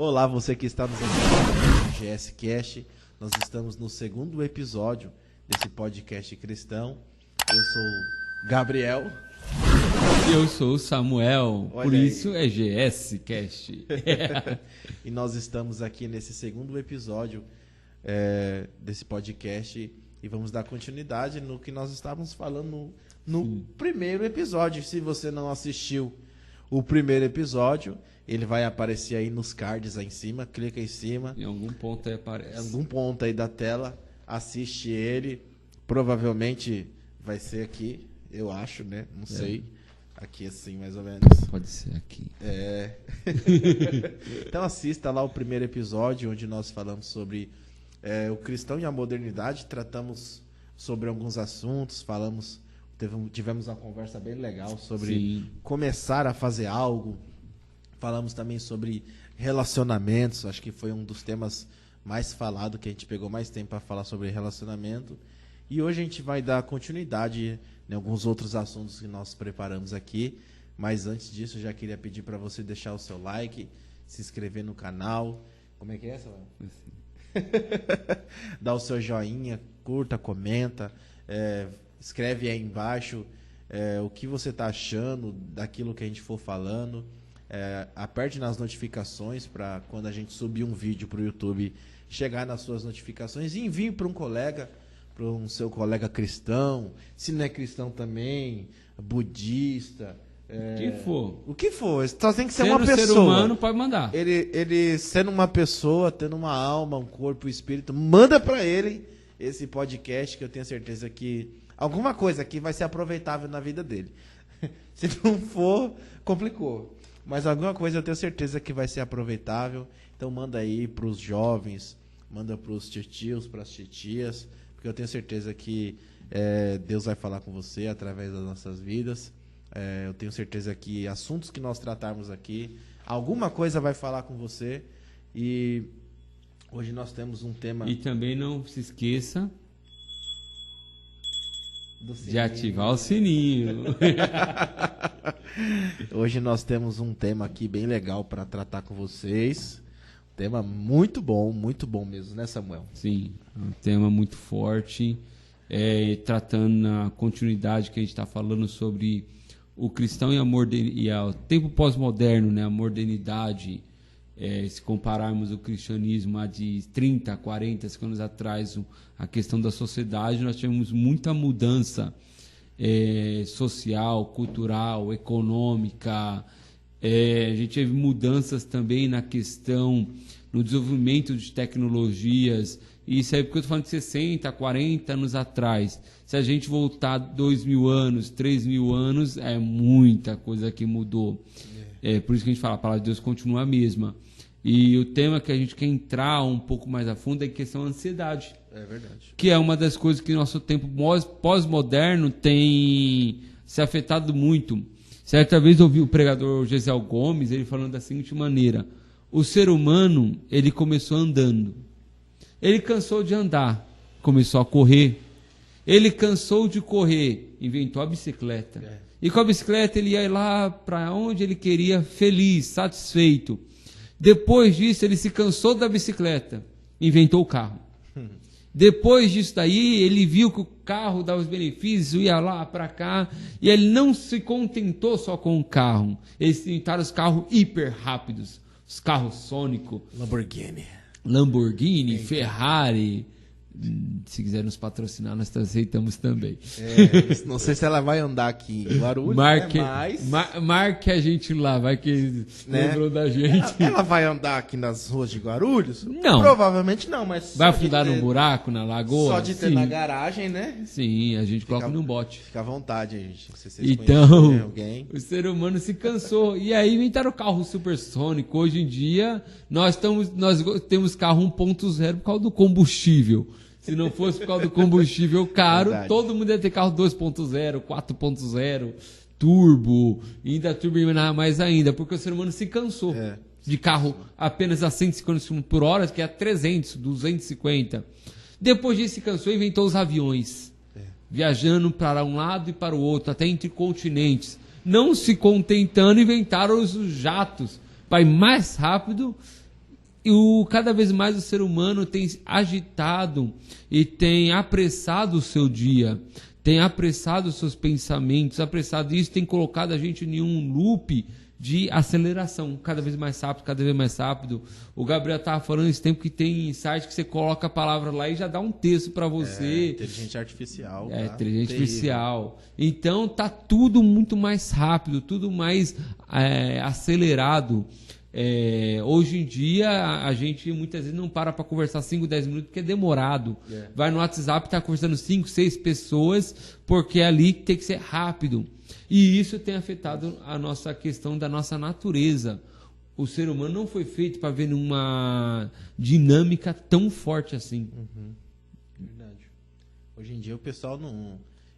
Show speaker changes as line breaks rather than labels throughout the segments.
Olá, você que está nos assistindo no GS Cast. Nós estamos no segundo episódio desse podcast cristão. Eu sou o Gabriel.
Eu sou o Samuel,
Olha
por
aí.
isso é GS Cast.
E nós estamos aqui nesse segundo episódio desse podcast e vamos dar continuidade no que nós estávamos falando no primeiro episódio. Se você não assistiu o primeiro episódio, ele vai aparecer aí nos cards aí em cima, clica em cima.
Em algum ponto aí
Em
aparece.
algum ponto aí da tela, assiste ele. Provavelmente vai ser aqui, eu acho, né? Não sei. Aqui assim, mais ou menos.
Pode ser aqui.
Então assista lá o primeiro episódio, onde nós falamos sobre o cristão e a modernidade. Tratamos sobre alguns assuntos, tivemos uma conversa bem legal sobre
Sim.
começar a fazer algo. Falamos também sobre relacionamentos, acho que foi um dos temas mais falados, que a gente pegou mais tempo para falar sobre relacionamento. E hoje a gente vai dar continuidade em alguns outros assuntos que nós preparamos aqui. Mas antes disso, eu já queria pedir para você deixar o seu like, se inscrever no canal. Como é que é, Samuel? Dá o seu joinha, curta, comenta, escreve aí embaixo o que você está achando daquilo que a gente for falando. Aperte nas notificações para quando a gente subir um vídeo para o YouTube chegar nas suas notificações e envie para um colega, para um seu colega cristão, se não é cristão também, budista, o que for, só tem que ser
Sendo
uma pessoa.
ser humano, pode mandar.
Ele sendo uma pessoa, tendo uma alma, um corpo, um espírito, manda para ele esse podcast, que eu tenho certeza que alguma coisa aqui vai ser aproveitável na vida dele. Se não for, complicou. Mas alguma coisa eu tenho certeza que vai ser aproveitável. Então manda aí para os jovens, manda para os titios, para as titias, porque eu tenho certeza que Deus vai falar com você através das nossas vidas. Eu tenho certeza que assuntos que nós tratarmos aqui, alguma coisa vai falar com você. E hoje nós temos um tema...
E também não se esqueça
do
de
sininho.
ativar o sininho.
Hoje nós temos um tema aqui bem legal para tratar com vocês. Um tema muito bom mesmo, né, Samuel?
Sim, um tema muito forte, tratando na continuidade que a gente está falando sobre o cristão e o tempo pós-moderno, né, a modernidade. Se compararmos o cristianismo a de 30, 40 anos atrás, a questão da sociedade, nós tivemos muita mudança social, cultural, econômica. A gente teve mudanças também na questão, no desenvolvimento de tecnologias. E isso aí porque eu estou falando de 60, 40 anos atrás. Se a gente voltar 2.000 anos, 3.000 anos, é muita coisa que mudou. Por isso que a gente fala, a palavra de Deus continua a mesma. E o tema que a gente quer entrar um pouco mais a fundo é a questão da ansiedade.
É verdade.
Que é uma das coisas que nosso tempo pós-moderno tem se afetado muito. Certa vez eu ouvi o pregador Gesiel Gomes, ele falando da seguinte maneira: o ser humano, ele começou andando. Ele cansou de andar, começou a correr. Ele cansou de correr, inventou a bicicleta. E com a bicicleta ele ia lá para onde ele queria, feliz, satisfeito. Depois disso, ele se cansou da bicicleta, inventou o carro. Depois disso daí, ele viu que o carro dava os benefícios, ia lá para cá, e ele não se contentou só com o carro. Eles inventaram os carros hiper rápidos, os carros Sônico, Lamborghini, Ferrari. Se quiser nos patrocinar, nós aceitamos também.
Não sei se ela vai andar aqui em Guarulhos,
Marque a gente lá, vai que lembrou da gente.
Ela vai andar aqui nas ruas de Guarulhos?
Não.
Provavelmente não, mas...
Vai afundar num buraco, na lagoa?
Só de ter na garagem, né?
Sim, a gente coloca num bote.
Fica à vontade, gente. Se vocês
Então,
conhecerem alguém.
o ser humano se cansou. E aí inventaram o carro supersônico. Hoje em dia, nós temos carro 1.0 por causa do combustível. Se não fosse por causa do combustível caro,
Verdade.
Todo mundo ia ter carro 2.0, 4.0, turbo, e ainda turbinar mais ainda, porque o ser humano se cansou de carro apenas a 150 km por hora, que é a 300, 250. Depois disso se cansou e inventou os aviões, viajando para um lado e para o outro, até entre continentes. Não se contentando, inventaram os jatos, para ir mais rápido Cada vez mais o ser humano tem agitado e tem apressado o seu dia, tem apressado os seus pensamentos, apressado isso, tem colocado a gente em um loop de aceleração, cada vez mais rápido, cada vez mais rápido. O Gabriel estava falando esse tempo que tem site que você coloca a palavra lá e já dá um texto para você.
Inteligência artificial.
Inteligência artificial. Então tá tudo muito mais rápido, tudo mais acelerado. Hoje em dia a gente muitas vezes não para conversar 5, 10 minutos porque é demorado. Vai no WhatsApp, tá conversando 5, 6 pessoas porque ali tem que ser rápido. E isso tem afetado a nossa questão da nossa natureza. O ser humano não foi feito para ver uma dinâmica tão forte assim.
Verdade. Hoje em dia o pessoal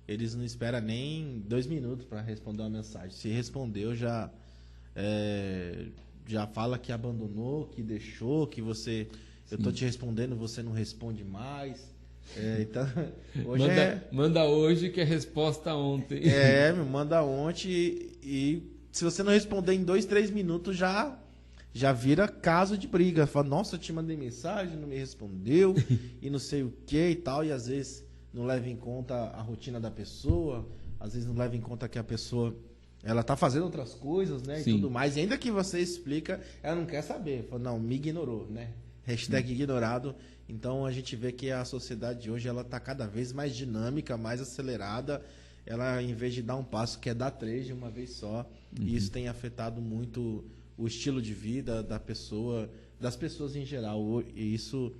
eles não esperam nem 2 minutos para responder uma mensagem. Se respondeu, já fala que abandonou, que deixou, que você... Sim. Eu tô te respondendo, você não responde mais. Então, hoje
manda hoje que é resposta ontem.
Me manda ontem e se você não responder em 2, 3 minutos já vira caso de briga. Fala, nossa, eu te mandei mensagem, não me respondeu e não sei o que e tal. E às vezes não leva em conta a rotina da pessoa, às vezes não leva em conta que a pessoa ela tá fazendo outras coisas, né? Sim. E tudo mais. E ainda que você explica, ela não quer saber. Fala, não, me ignorou, né? Hashtag ignorado. Então a gente vê que a sociedade de hoje ela está cada vez mais dinâmica, mais acelerada. Ela, em vez de dar um passo, quer dar 3 de uma vez só. E isso tem afetado muito o estilo de vida das pessoas em geral. E isso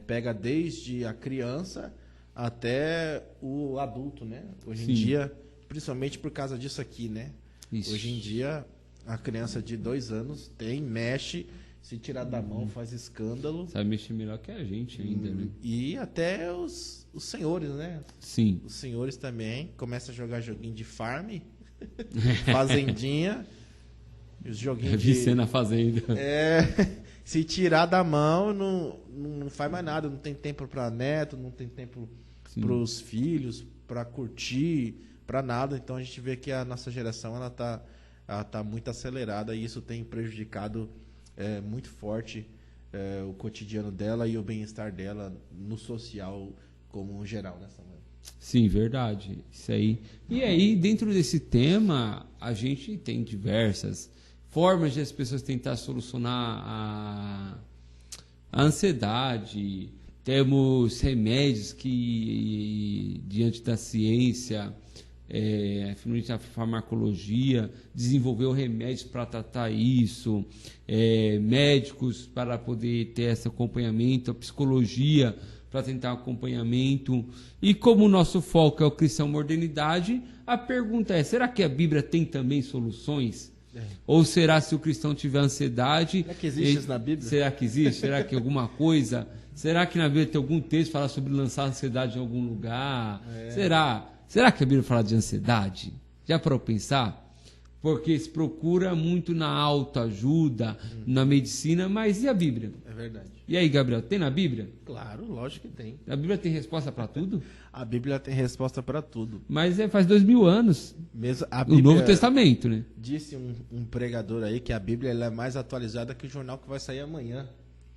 pega desde a criança até o adulto, né? Hoje em dia, principalmente por causa disso aqui, né? Isso. Hoje em dia, a criança de 2 anos mexe... Se tirar da mão, faz escândalo.
Sabe mexer melhor que a gente ainda, né?
E até os senhores, né?
Sim.
Os senhores também começam a jogar joguinho de farm, fazendinha. Os joguinhos
de... na fazenda.
Se tirar da mão, não faz mais nada. Não tem tempo para neto, não tem tempo para os filhos, para curtir, para nada. Então a gente vê que a nossa geração ela tá muito acelerada e isso tem prejudicado muito forte o cotidiano dela e o bem-estar dela no social como um geral, né, Samuel?
Sim, verdade. Isso aí. E aí, dentro desse tema, a gente tem diversas formas de as pessoas tentar solucionar a ansiedade. Temos remédios que, diante da ciência, a farmacologia desenvolveu remédios para tratar isso, médicos para poder ter esse acompanhamento, a psicologia para tentar acompanhamento. E como o nosso foco é o cristão modernidade, a pergunta é, será que a Bíblia tem também soluções? Ou será se o cristão tiver ansiedade...
Será que existe isso na Bíblia?
Será que existe? Será que alguma coisa... Será que na Bíblia tem algum texto que fala sobre lançar ansiedade em algum lugar? Será que a Bíblia fala de ansiedade? Já parou para pensar? Porque se procura muito na autoajuda, na medicina, mas e a Bíblia?
É verdade.
E aí, Gabriel, tem na Bíblia?
Claro, lógico que tem.
A Bíblia tem resposta para tudo?
A Bíblia tem resposta para tudo.
Mas faz 2000 anos.
Mesmo a Bíblia,
o Novo Testamento, né?
Disse um pregador aí que a Bíblia ela é mais atualizada que o jornal que vai sair amanhã.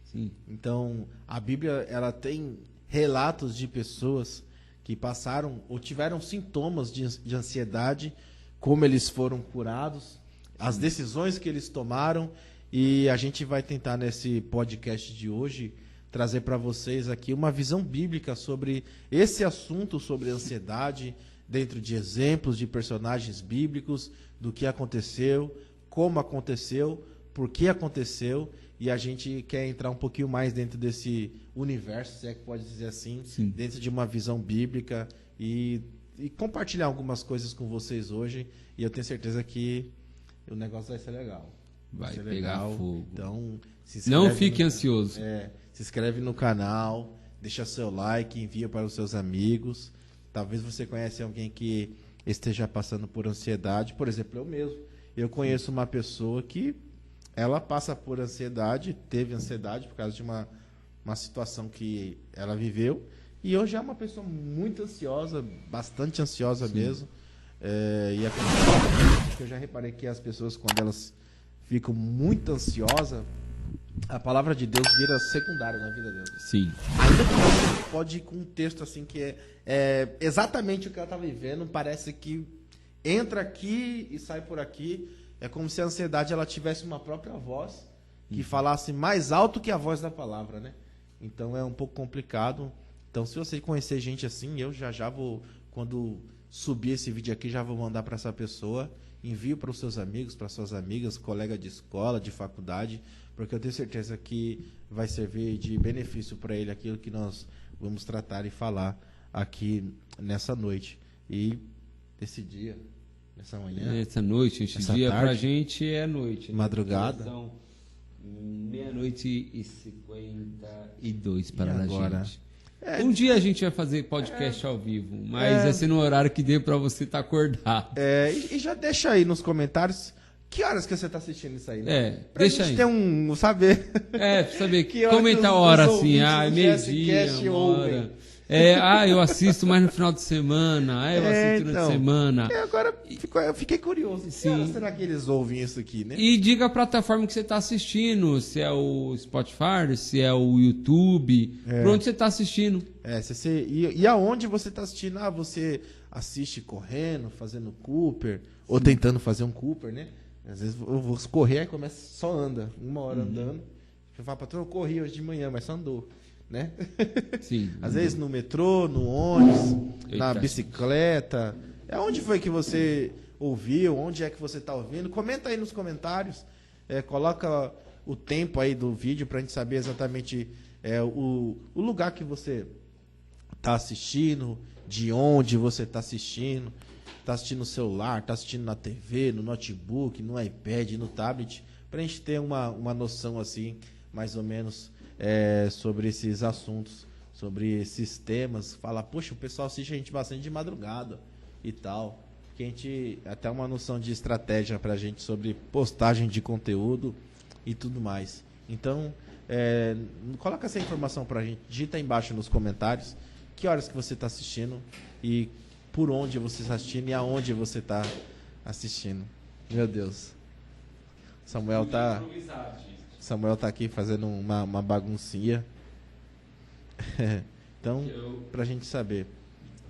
Sim.
Então, a Bíblia ela tem relatos de pessoas que passaram ou tiveram sintomas de ansiedade, como eles foram curados, as decisões que eles tomaram, e a gente vai tentar nesse podcast de hoje trazer para vocês aqui uma visão bíblica sobre esse assunto, sobre ansiedade, dentro de exemplos de personagens bíblicos, do que aconteceu, como aconteceu, por que aconteceu, e a gente quer entrar um pouquinho mais dentro desse universo, se é que pode dizer assim, dentro de uma visão bíblica e compartilhar algumas coisas com vocês hoje. E eu tenho certeza que o negócio vai ser legal.
Vai ser pegar legal. Fogo.
Então,
não fique ansioso.
Se inscreve no canal, deixa seu like, envia para os seus amigos. Talvez você conheça alguém que esteja passando por ansiedade. Por exemplo, eu mesmo. Eu conheço uma pessoa que ela passa por ansiedade, teve ansiedade por causa de uma situação que ela viveu, e hoje é uma pessoa muito ansiosa, bastante ansiosa mesmo. E eu já reparei que as pessoas, quando elas ficam muito ansiosas, a palavra de Deus vira secundária na vida dele.
Sim.
Ainda que você pode ir com um texto assim que é exatamente o que ela está vivendo, parece que entra aqui e sai por aqui. É como se a ansiedade ela tivesse uma própria voz que falasse mais alto que a voz da palavra, né? Então é um pouco complicado. Então se você conhecer gente assim, eu já vou, quando subir esse vídeo aqui, já vou mandar para essa pessoa. Envio para os seus amigos, para suas amigas, colega de escola, de faculdade, porque eu tenho certeza que vai servir de benefício para ele aquilo que nós vamos tratar e falar aqui nessa noite. E esse dia, nessa manhã.
Essa noite, esse dia
tarde,
pra gente é noite. Né?
Madrugada.
São 00:52 para a
agora?
gente. Um dia a gente vai fazer podcast ao vivo, mas vai ser no horário que dê para você estar acordado.
E já deixa aí nos comentários que horas que você está assistindo isso aí, né? Pra
deixa
gente
aí.
ter um saber.
Pra saber
Que hora
comentar
que
a hora
os
assim,
ouvintes do
meio-dia,
GSCast
uma
ouvem.
hora. Eu assisto mais no final de semana, eu assisto durante a semana.
Agora eu fiquei curioso. Que
Sim.
horas será que eles ouvem isso aqui, né?
E diga a plataforma que você está assistindo, se é o Spotify, se é o YouTube, por onde você está assistindo.
E aonde você está assistindo? você assiste correndo, fazendo Cooper, ou tentando fazer um Cooper, né? Às vezes eu vou correr e começa, só anda, uma hora andando. Eu falo, patrão, eu corri hoje de manhã, mas só andou, né?
Sim.
Às vezes no metrô, no ônibus, na
Eita.
bicicleta. Onde foi que você ouviu? Onde é que você está ouvindo? Comenta aí nos comentários. Coloca o tempo aí do vídeo para a gente saber exatamente o lugar que você está assistindo, de onde você está assistindo. Está assistindo no celular, está assistindo na TV, no notebook, no iPad, no tablet, para a gente ter uma noção assim, mais ou menos, sobre esses assuntos, sobre esses temas. Fala, poxa, o pessoal assiste a gente bastante de madrugada e tal. Que a gente até uma noção de estratégia para a gente sobre postagem de conteúdo e tudo mais. Então, coloca essa informação para a gente, digita aí embaixo nos comentários que horas que você está assistindo e por onde você está assistindo e aonde você está assistindo. Meu Deus. Samuel tá aqui fazendo uma baguncinha. Então, pra gente saber.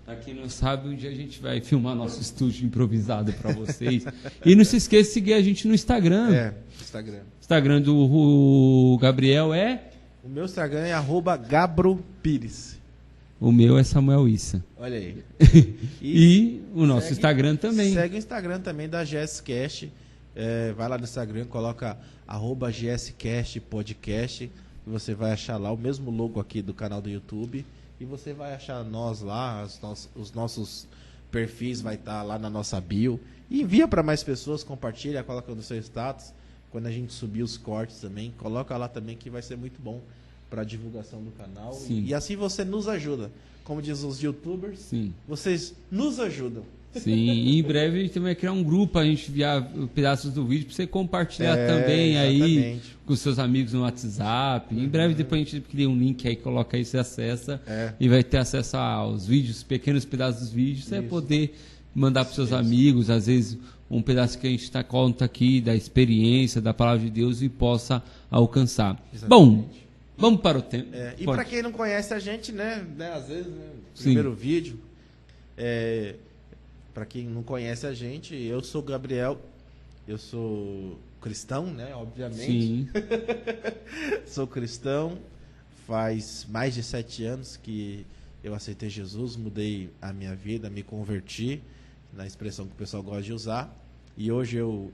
Pra quem não sabe, um dia a gente vai filmar nosso estúdio improvisado para vocês. E não se esqueça de seguir a gente no Instagram.
Instagram.
Instagram do Gabriel é...
O meu Instagram é @GabroPires.
O meu é Samuel Issa.
Olha aí.
E o nosso Instagram também.
Segue o Instagram também da GSCast. Vai lá no Instagram, coloca @GSCast Podcast. E você vai achar lá o mesmo logo aqui do canal do YouTube. E você vai achar nós lá, os nossos perfis vai estar lá na nossa bio. E envia para mais pessoas, compartilha, coloca no seu status. Quando a gente subir os cortes também, coloca lá também que vai ser muito bom para a divulgação do canal.
Sim.
E assim você nos ajuda. Como diz os youtubers,
Sim.
vocês nos ajudam.
Sim, e em breve a gente também vai criar um grupo, a gente enviar pedaços do vídeo para você compartilhar também
exatamente.
aí com seus amigos no WhatsApp. Em breve depois a gente cria um link aí, coloca aí, você acessa e vai ter acesso aos vídeos, pequenos pedaços dos vídeos, você vai poder mandar para seus amigos, às vezes um pedaço que a gente conta aqui da experiência, da palavra de Deus e possa alcançar.
Exatamente.
Bom, vamos para o tempo.
E para quem não conhece a gente, né, às vezes, primeiro vídeo, para quem não conhece a gente, eu sou o Gabriel, eu sou cristão, né, obviamente.
Sim.
Sou cristão, faz mais de 7 anos que eu aceitei Jesus, mudei a minha vida, me converti, na expressão que o pessoal gosta de usar, e hoje eu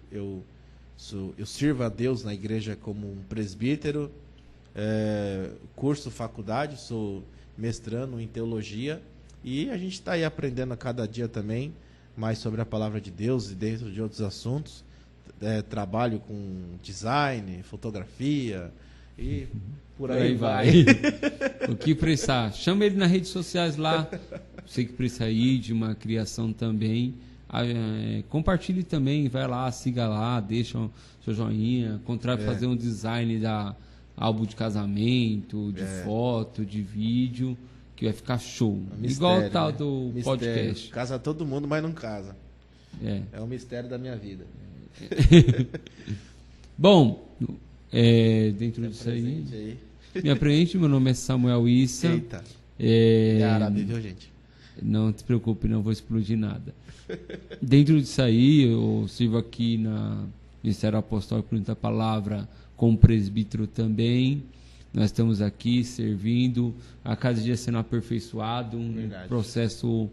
sirvo a Deus na igreja como um presbítero, curso faculdade, sou mestrando em teologia, e a gente está aí aprendendo a cada dia também mais sobre a palavra de Deus e dentro de outros assuntos. Trabalho com design, fotografia e por aí vai.
O que precisar, chama ele nas redes sociais lá. Você que precisa aí de uma criação também, compartilhe também, vai lá, siga lá, deixa o seu joinha, fazer um design da álbum de casamento, de foto, de vídeo, que vai ficar show. Igual o tal do podcast.
Casa todo mundo, mas não casa. É o mistério da minha vida.
Bom, Dentro disso aí.
Aí.
Me apresente, meu nome é Samuel Issa.
Eita. É árabe, viu, gente?
Não te preocupe, não vou explodir nada. Dentro disso aí, eu sirvo aqui na Ministério Apostólico da Palavra como presbítero também. Nós estamos aqui servindo, a cada dia sendo aperfeiçoado, processo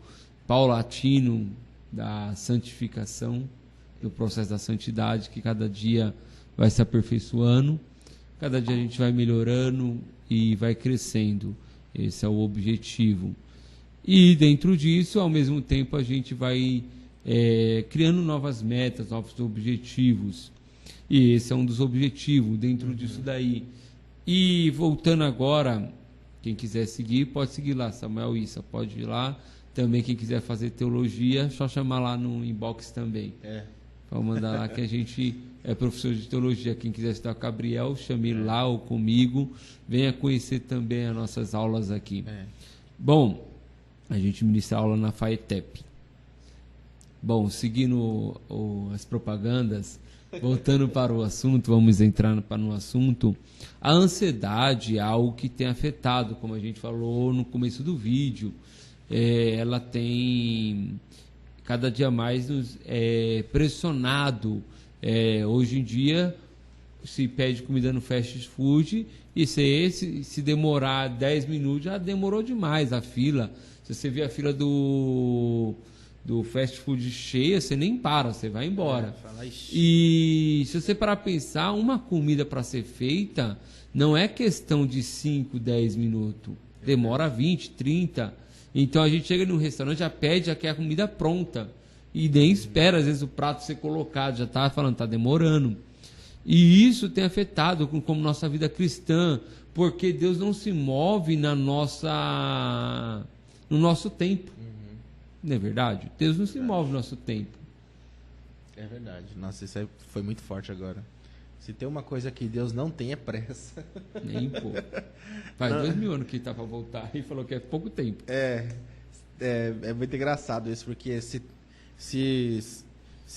paulatino da santificação, do processo da santidade, que cada dia vai se aperfeiçoando, cada dia a gente vai melhorando e vai crescendo. Esse é o objetivo. E dentro disso, ao mesmo tempo, a gente vai criando novas metas, novos objetivos. E esse é um dos objetivos dentro disso daí. E voltando agora, quem quiser seguir, pode seguir lá, Samuel Issa, pode ir lá. Também quem quiser fazer teologia, só chamar lá no inbox também. Pode mandar lá que a gente é professor de teologia. Quem quiser estudar com o Gabriel, chame lá ou comigo. Venha conhecer também as nossas aulas aqui. Bom, a gente ministra aula na FAETEP. Bom, seguindo as propagandas, voltando para o assunto, vamos entrar no assunto. A ansiedade é algo que tem afetado, como a gente falou no começo do vídeo. Ela tem cada dia mais nos pressionado. Hoje em dia, se pede comida no fast food e se demorar 10 minutos, já demorou demais a fila. Se você vê a fila do fast food cheia, você nem para, você vai embora. E se você parar para pensar, uma comida para ser feita não é questão de 5, 10 minutos. Demora 20, 30. Então a gente chega num restaurante, já pede, já quer a comida pronta. E nem espera, às vezes, o prato ser colocado, já está falando, está demorando. E isso tem afetado como nossa vida cristã, porque Deus não se move no nosso tempo. Não é verdade? Deus não se move no nosso tempo.
É verdade. Nossa, isso aí foi muito forte agora. Se tem uma coisa que Deus não tem é pressa.
Nem pouco. Faz 2000 anos que ele está para voltar e falou que é pouco tempo.
É muito engraçado isso, porque se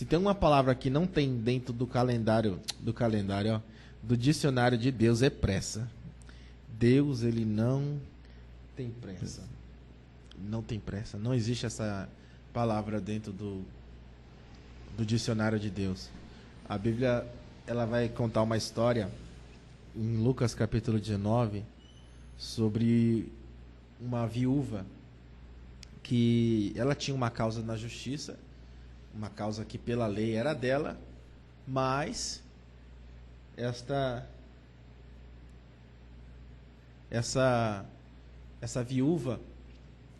tem uma palavra que não tem dentro do calendário, ó, do dicionário de Deus, é pressa. Deus, ele não tem pressa. Não tem pressa. Não existe essa palavra dentro do dicionário de Deus. A Bíblia, ela vai contar uma história em Lucas capítulo 19 sobre uma viúva que ela tinha uma causa na justiça, uma causa que pela lei era dela, mas essa viúva,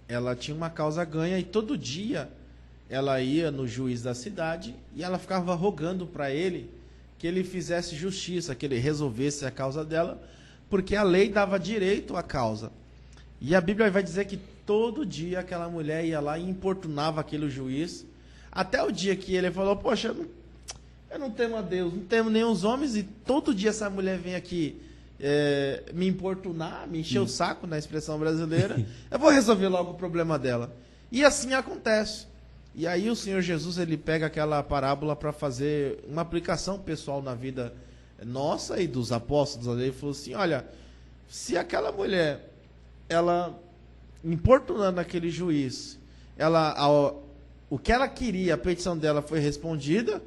ela tinha uma causa ganha e todo dia ela ia no juiz da cidade e ela ficava rogando para ele que ele fizesse justiça, que ele resolvesse a causa dela, porque a lei dava direito à causa. E a Bíblia vai dizer que todo dia aquela mulher ia lá e importunava aquele juiz, até o dia que ele falou, poxa, eu não temo a Deus, não temo nem os homens, e todo dia essa mulher vem aqui me importunar, me encher o saco, na expressão brasileira, eu vou resolver logo o problema dela. E assim acontece. E aí o Senhor Jesus, ele pega aquela parábola para fazer uma aplicação pessoal na vida nossa e dos apóstolos. Ele falou assim, olha, se aquela mulher, ela importunando aquele juiz, o que ela queria, a petição dela foi respondida,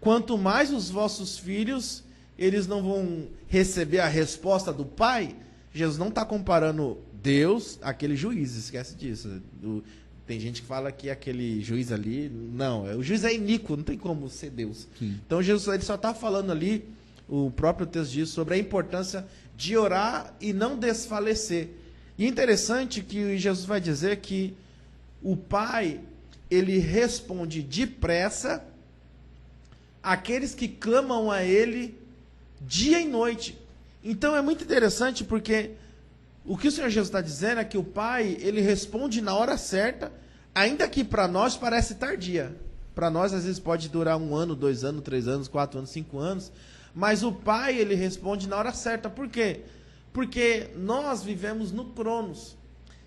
quanto mais os vossos filhos, eles não vão receber a resposta do Pai. Jesus não está comparando Deus àquele juiz, esquece disso. Tem gente que fala que aquele juiz ali, não, o juiz é iníquo, não tem como ser Deus. Sim. Então Jesus, ele só está falando ali, o próprio texto diz, sobre a importância de orar e não desfalecer. E é interessante que Jesus vai dizer que o Pai, ele responde depressa àqueles que clamam a Ele dia e noite. Então é muito interessante porque o que o Senhor Jesus está dizendo é que o Pai, ele responde na hora certa, ainda que para nós parece tardia. Para nós às vezes pode durar 1 ano, 2 anos, 3 anos, 4 anos, 5 anos, mas o Pai, ele responde na hora certa. Por quê? Porque nós vivemos no Cronos.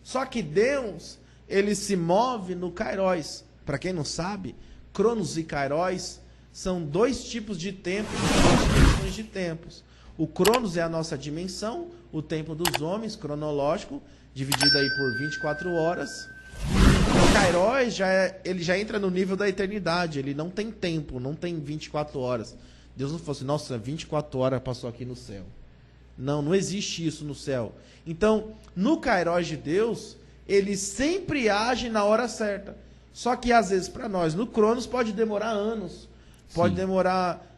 Só que Deus, ele se move no Kairos. Para quem não sabe, Cronos e Kairos são 2 tipos de tempos, 2 dimensões de tempos. O Cronos é a nossa dimensão, o tempo dos homens, cronológico, dividido aí por 24 horas. O Kairos ele já entra no nível da eternidade, ele não tem tempo, não tem 24 horas. Deus não falou assim, nossa, 24 horas passou aqui no céu. Não existe isso no céu. Então, no Kairos de Deus, ele sempre age na hora certa. Só que, às vezes, para nós, no Cronos, pode demorar anos, pode demorar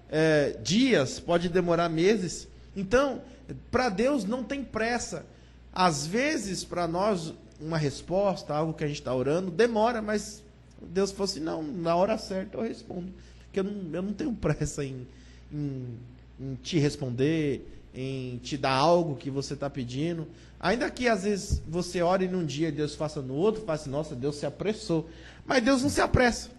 dias, pode demorar meses. Então, para Deus não tem pressa. Às vezes, para nós, uma resposta, algo que a gente está orando, demora, mas Deus falou assim, não, na hora certa eu respondo. Porque eu não tenho pressa em te responder, em te dar algo que você está pedindo. Ainda que às vezes você ore num dia e Deus faça no outro, fala assim, nossa, Deus se apressou. Mas Deus não se apressa.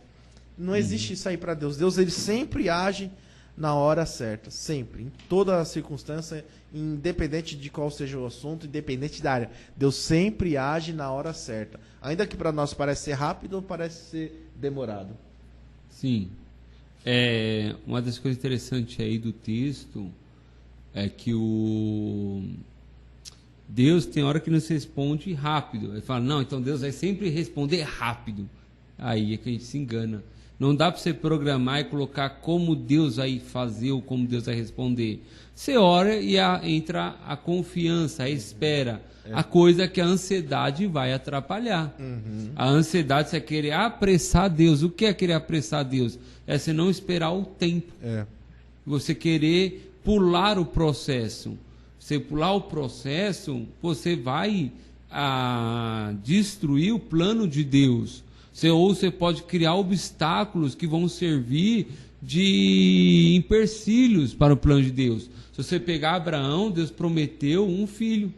Não existe isso aí para Deus. Deus, ele sempre age na hora certa, sempre, em toda a circunstância, independente de qual seja o assunto, independente da área. Deus sempre age na hora certa. Ainda que para nós parece ser rápido ou parece ser demorado.
Sim. Uma das coisas interessantes aí do texto é que Deus tem hora que nos responde rápido. Ele fala, não, então Deus vai sempre responder rápido. Aí é que a gente se engana. Não dá para você programar e colocar como Deus vai fazer ou como Deus vai responder. Você ora e entra a confiança, a espera. A coisa que a ansiedade vai atrapalhar. A ansiedade, você querer apressar Deus. O que é querer apressar Deus? É você não esperar o tempo. Você querer pular o processo. Você pular o processo, você vai destruir o plano de Deus. Ou você pode criar obstáculos que vão servir de empecilhos para o plano de Deus. Se você pegar Abraão, Deus prometeu um filho.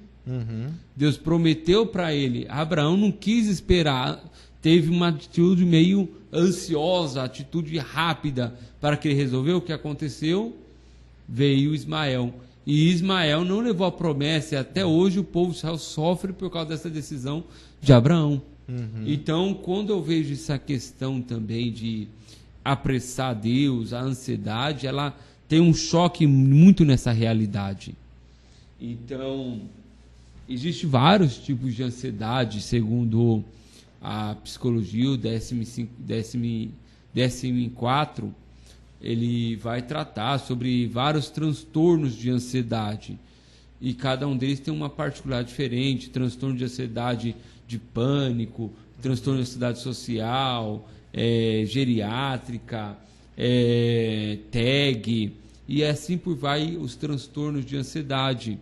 Deus prometeu para ele. Abraão não quis esperar, teve uma atitude meio ansiosa, atitude rápida para que ele resolveu. O que aconteceu? Veio Ismael. E Ismael não levou a promessa, e até hoje o povo de Israel sofre por causa dessa decisão de Abraão. Então, quando eu vejo essa questão também de apressar Deus, a ansiedade, ela tem um choque muito nessa realidade. Então, existem vários tipos de ansiedade, segundo a psicologia, o DSM-4, ele vai tratar sobre vários transtornos de ansiedade. E cada um deles tem uma particularidade diferente, transtorno de ansiedade de pânico, transtorno de ansiedade social, geriátrica, TAG, e assim por vai os transtornos de ansiedade.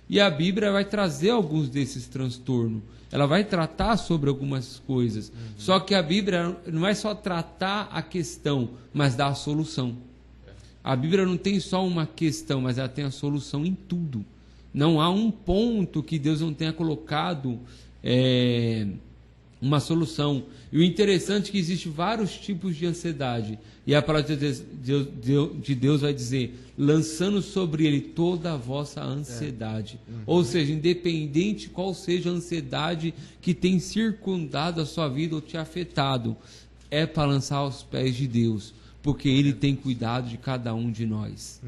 E a Bíblia vai trazer alguns desses transtornos. Ela vai tratar sobre algumas coisas. Só que a Bíblia não vai só tratar a questão, mas dá a solução. A Bíblia não tem só uma questão, mas ela tem a solução em tudo. Não há um ponto que Deus não tenha colocado uma solução. E o interessante é que existem vários tipos de ansiedade. E a palavra de Deus vai dizer, lançando sobre ele toda a vossa ansiedade. Ou seja, independente qual seja a ansiedade que tem circundado a sua vida ou te afetado, é para lançar aos pés de Deus, porque ele tem cuidado de cada um de nós.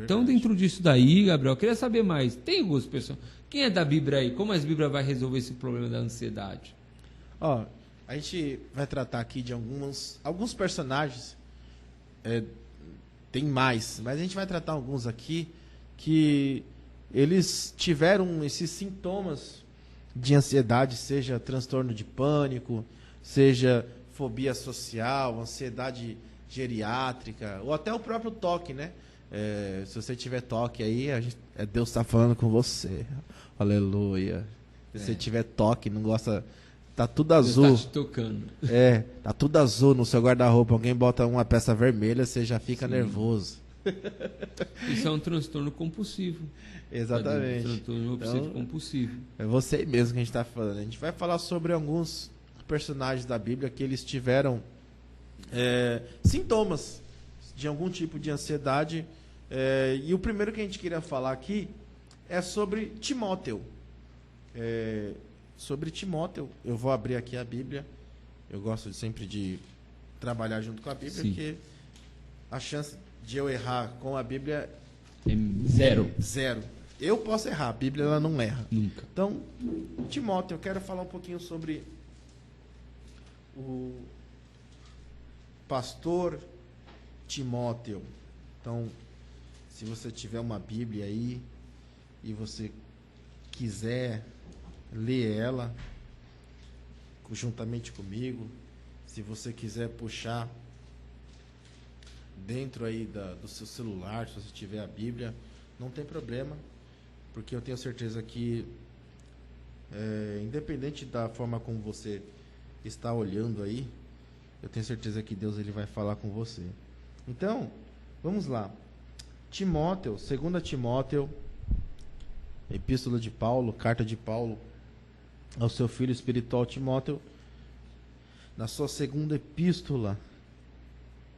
Então, dentro disso daí, Gabriel, eu queria saber mais. Tem algumas pessoas... Quem é da Bíblia aí? Como a Bíblia vai resolver esse problema da ansiedade?
A gente vai tratar aqui de alguns personagens, tem mais, mas a gente vai tratar alguns aqui que eles tiveram esses sintomas de ansiedade, seja transtorno de pânico, seja fobia social, ansiedade geriátrica, ou até o próprio toque, né? Se você tiver toque aí, Deus está falando com você. Aleluia. Se você tiver toque, não gosta... Tá tudo azul.
Deus tá te tocando.
Tá tudo azul no seu guarda-roupa. Alguém bota uma peça vermelha, você já fica nervoso.
Isso é um transtorno compulsivo.
Exatamente.
Transtorno obsessivo compulsivo.
É você mesmo que a gente está falando. A gente vai falar sobre alguns personagens da Bíblia que eles tiveram sintomas de algum tipo de ansiedade. E o primeiro que a gente queria falar aqui é sobre Timóteo. Sobre Timóteo, eu vou abrir aqui a Bíblia. Eu gosto sempre de trabalhar junto com a Bíblia, porque a chance de eu errar com a Bíblia
É zero.
Zero. Eu posso errar, a Bíblia ela não erra.
Nunca.
Então, Timóteo, eu quero falar um pouquinho sobre o pastor Timóteo. Então, se você tiver uma Bíblia aí e você quiser ler ela juntamente comigo, se você quiser puxar dentro aí do seu celular, se você tiver a Bíblia, não tem problema, porque eu tenho certeza que independente da forma como você está olhando aí, eu tenho certeza que Deus ele vai falar com você. Então, vamos lá. Timóteo, 2 Timóteo, epístola de Paulo, carta de Paulo ao seu filho espiritual Timóteo, na sua segunda epístola,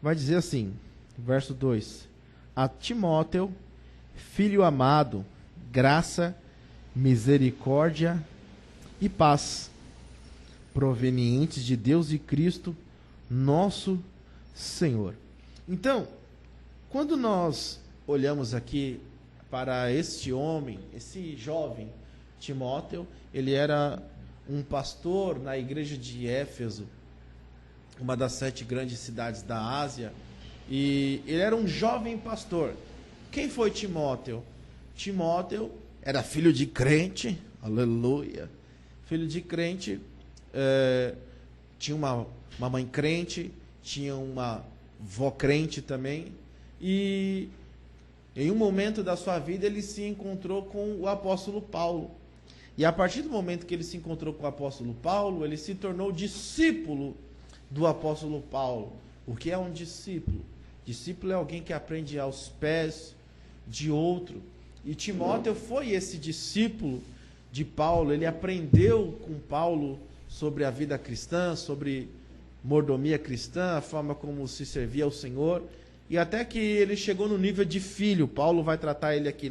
vai dizer assim, verso 2: a Timóteo, filho amado, graça, misericórdia e paz, provenientes de Deus e Cristo, nosso Senhor. Então, quando nós olhamos aqui para este homem, esse jovem Timóteo, ele era um pastor na igreja de Éfeso, uma das 7 grandes cidades da Ásia, e ele era um jovem pastor. Quem foi Timóteo? Timóteo era filho de crente, aleluia, filho de crente, tinha uma mãe crente, tinha uma vó crente também, e em um momento da sua vida ele se encontrou com o apóstolo Paulo. E a partir do momento que ele se encontrou com o apóstolo Paulo, ele se tornou discípulo do apóstolo Paulo. O que é um discípulo? Discípulo é alguém que aprende aos pés de outro. E Timóteo foi esse discípulo de Paulo. Ele aprendeu com Paulo sobre a vida cristã, sobre mordomia cristã, a forma como se servia ao Senhor. E até que ele chegou no nível de filho. Paulo vai tratar ele aqui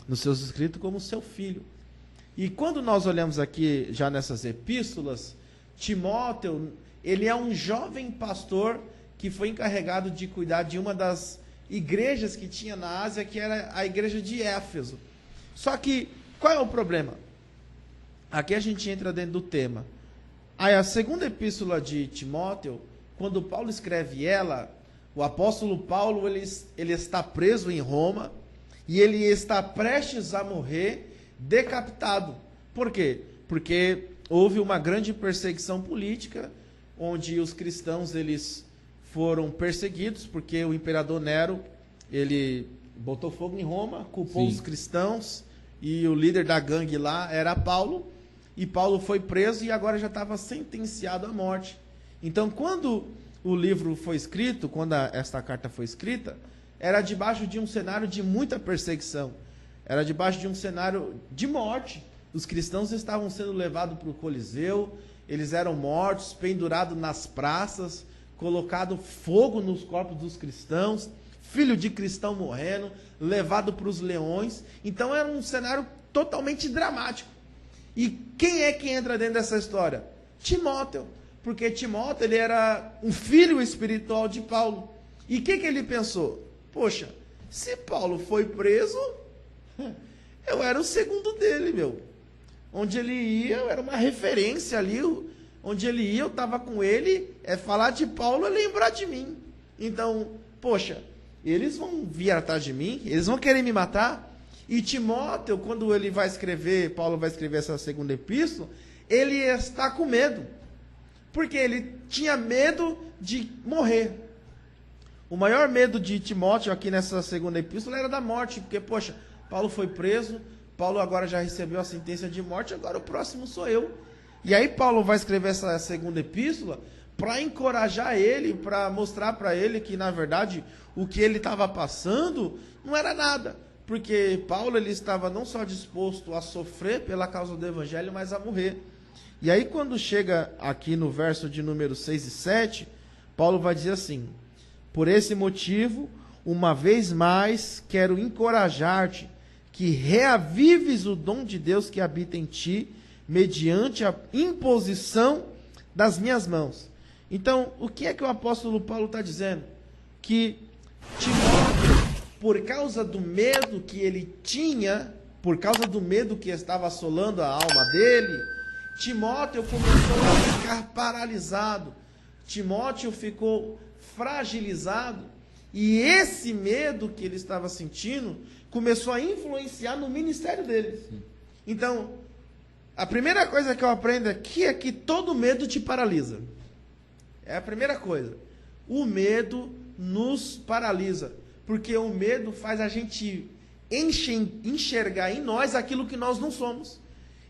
nos seus escritos como seu filho. E quando nós olhamos aqui já nessas epístolas, Timóteo, ele é um jovem pastor que foi encarregado de cuidar de uma das igrejas que tinha na Ásia, que era a igreja de Éfeso. Só que, qual é o problema? Aqui a gente entra dentro do tema. Aí a segunda epístola de Timóteo, quando Paulo escreve ela, o apóstolo Paulo, ele está preso em Roma, e ele está prestes a morrer, decapitado. Por quê? Porque houve uma grande perseguição política, onde os cristãos eles foram perseguidos, porque o imperador Nero, ele botou fogo em Roma, culpou os cristãos, e o líder da gangue lá era Paulo, e Paulo foi preso e agora já estava sentenciado à morte. Então, quando o livro foi escrito, quando esta carta foi escrita, era debaixo de um cenário de muita perseguição. Era debaixo de um cenário de morte. Os cristãos estavam sendo levados para o Coliseu, eles eram mortos, pendurados nas praças, colocado fogo nos corpos dos cristãos, filho de cristão morrendo, levado para os leões. Então era um cenário totalmente dramático. E quem é que entra dentro dessa história? Timóteo. Porque Timóteo ele era um filho espiritual de Paulo. E o que ele pensou? Poxa, se Paulo foi preso, eu era o segundo dele, meu. Onde ele ia, eu era uma referência ali. Onde ele ia, eu estava com ele. Falar de Paulo é lembrar de mim. Então, poxa, eles vão vir atrás de mim, eles vão querer me matar. E Timóteo, quando ele vai escrever, Paulo vai escrever essa segunda epístola, ele está com medo. Porque ele tinha medo de morrer. O maior medo de Timóteo aqui nessa segunda epístola era da morte. Porque, poxa, Paulo foi preso, Paulo agora já recebeu a sentença de morte, agora o próximo sou eu. E aí Paulo vai escrever essa segunda epístola para encorajar ele, para mostrar para ele que, na verdade, o que ele estava passando não era nada. Porque Paulo ele estava não só disposto a sofrer pela causa do evangelho, mas a morrer. E aí quando chega aqui no verso de número 6 e 7, Paulo vai dizer assim: por esse motivo, uma vez mais, quero encorajar-te que reavives o dom de Deus que habita em ti, mediante a imposição das minhas mãos. Então, o que é que o apóstolo Paulo está dizendo? Que Timóteo por causa do medo que ele tinha, por causa do medo que estava assolando a alma dele, Timóteo começou a ficar paralisado. Timóteo ficou fragilizado. E esse medo que ele estava sentindo começou a influenciar no ministério dele.
Sim.
Então, a primeira coisa que eu aprendo aqui é que todo medo te paralisa. É a primeira coisa. O medo nos paralisa. Porque o medo faz a gente enxergar em nós aquilo que nós não somos.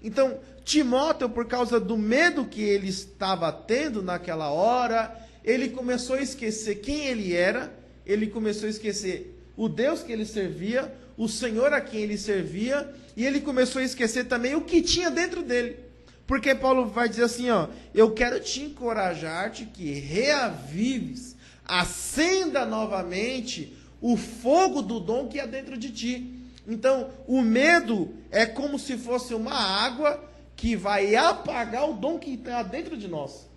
Então, Timóteo, por causa do medo que ele estava tendo naquela hora, ele começou a esquecer quem ele era, ele começou a esquecer o Deus que ele servia, o Senhor a quem ele servia, e ele começou a esquecer também o que tinha dentro dele. Porque Paulo vai dizer assim, ó, eu quero te encorajar-te que reavives, acenda novamente o fogo do dom que há dentro de ti. Então, o medo é como se fosse uma água que vai apagar o dom que está dentro de nós.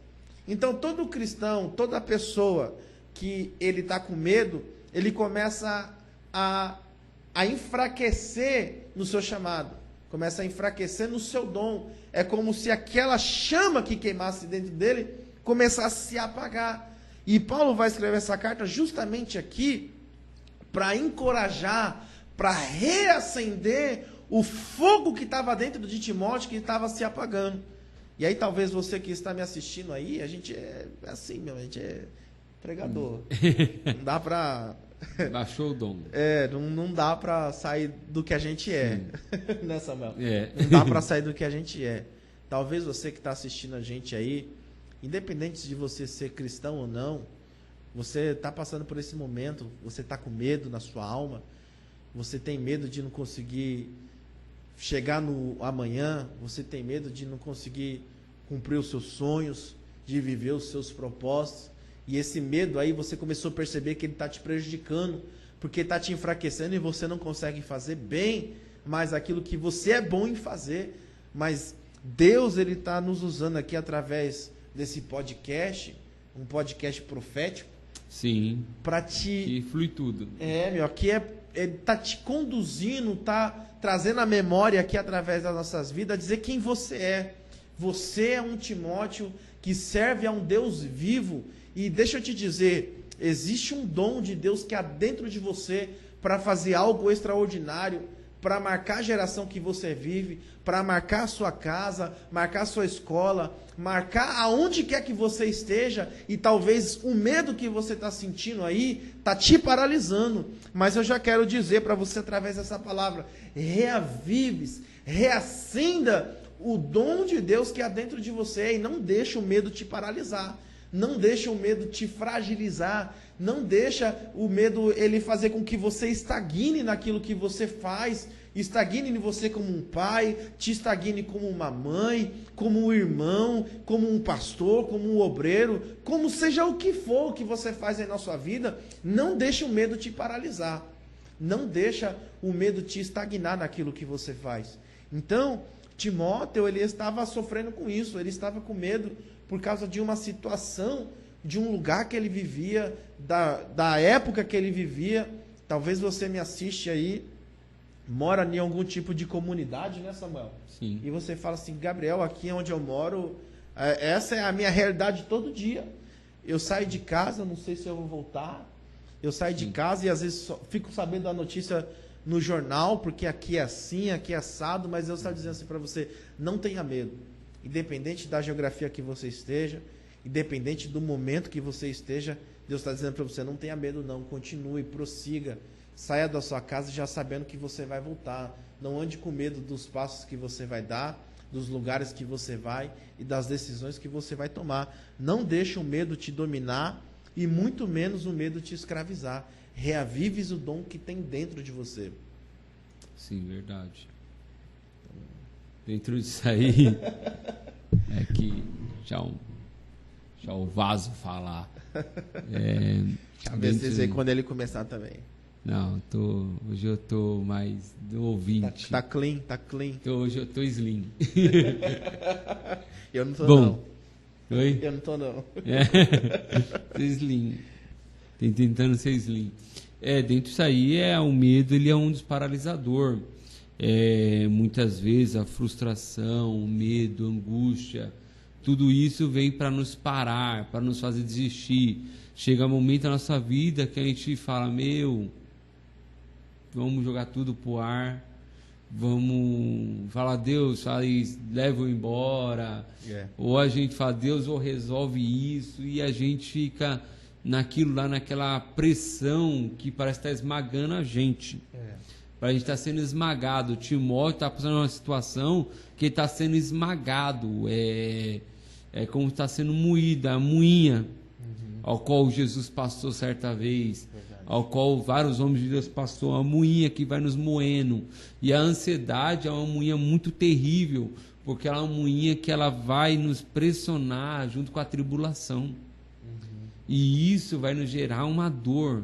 Então, todo cristão, toda pessoa que ele está com medo, ele começa a enfraquecer no seu chamado, começa a enfraquecer no seu dom. É como se aquela chama que queimasse dentro dele começasse a se apagar. E Paulo vai escrever essa carta justamente aqui para encorajar, para reacender o fogo que estava dentro de Timóteo, que estava se apagando. E aí talvez você que está me assistindo aí, a gente é assim, meu, a gente é pregador. Não dá para...
Baixou o dom.
Não dá para sair do que a gente é. Né, Samuel?
É.
Não dá para sair do que a gente é. Talvez você que está assistindo a gente aí, independente de você ser cristão ou não, você está passando por esse momento, você está com medo na sua alma, você tem medo de não conseguir chegar no amanhã, você tem medo de não conseguir cumprir os seus sonhos, de viver os seus propósitos. E esse medo aí você começou a perceber que ele está te prejudicando, porque está te enfraquecendo e você não consegue fazer bem mais aquilo que você é bom em fazer. Mas Deus, ele está nos usando aqui através desse podcast, um podcast profético.
Sim.
Para te...
Que flui tudo.
Aqui está te conduzindo, está trazendo a memória aqui através das nossas vidas, a dizer quem você é. Você é um Timóteo que serve a um Deus vivo. E deixa eu te dizer, existe um dom de Deus que há dentro de você para fazer algo extraordinário, para marcar a geração que você vive, para marcar a sua casa, marcar a sua escola, marcar aonde quer que você esteja, e talvez o medo que você está sentindo aí está te paralisando. Mas eu já quero dizer para você através dessa palavra, reavives, reacenda o dom de Deus que há dentro de você e não deixe o medo te paralisar. Não deixa o medo te fragilizar, não deixa o medo ele fazer com que você estagne naquilo que você faz, estagne em você como um pai, te estagne como uma mãe, como um irmão, como um pastor, como um obreiro, como seja o que for que você faz aí na sua vida, não deixa o medo te paralisar, não deixa o medo te estagnar naquilo que você faz. Então, Timóteo, ele estava sofrendo com isso, ele estava com medo por causa de uma situação, de um lugar que ele vivia, da época que ele vivia. Talvez você me assiste aí, mora em algum tipo de comunidade, né, Samuel?
Sim.
E você fala assim, Gabriel, aqui onde eu moro, essa é a minha realidade todo dia. Eu saio de casa, não sei se eu vou voltar. Eu saio de casa e às vezes fico sabendo da notícia no jornal, porque aqui é assim, aqui é assado, mas eu estou dizendo assim para você, não tenha medo. Independente da geografia que você esteja, independente do momento que você esteja, Deus está dizendo para você, não tenha medo não, continue, prossiga, saia da sua casa já sabendo que você vai voltar, não ande com medo dos passos que você vai dar, dos lugares que você vai e das decisões que você vai tomar. Não deixe o medo te dominar e muito menos o medo te escravizar. Reavives o dom que tem dentro de você.
Sim, verdade. Dentro disso aí é que já o vaso falar.
Deixa eu ver se dizer quando ele começar também.
Não, hoje eu tô mais do ouvinte.
Tá clean.
Hoje eu tô slim.
Eu não tô
não.
Oi?
Eu não tô não. Tô slim. Tentando ser slim. Dentro disso aí, o medo ele é um dos paralisadores. Muitas vezes a frustração, o medo, a angústia, tudo isso vem para nos parar, para nos fazer desistir. Chega um momento na nossa vida que a gente fala, vamos jogar tudo pro ar, vamos falar, Deus, leva eu embora. Ou a gente fala, Deus, resolve isso, e a gente fica naquilo lá, naquela pressão que parece estar esmagando a gente. A gente está sendo esmagado. O Timóteo está passando uma situação que está sendo esmagado. É como está sendo moída, a moinha, ao qual Jesus passou certa vez, ao qual vários homens de Deus passou, a moinha que vai nos moendo. E a ansiedade é uma moinha muito terrível, porque ela é uma moinha que ela vai nos pressionar junto com a tribulação. E isso vai nos gerar uma dor.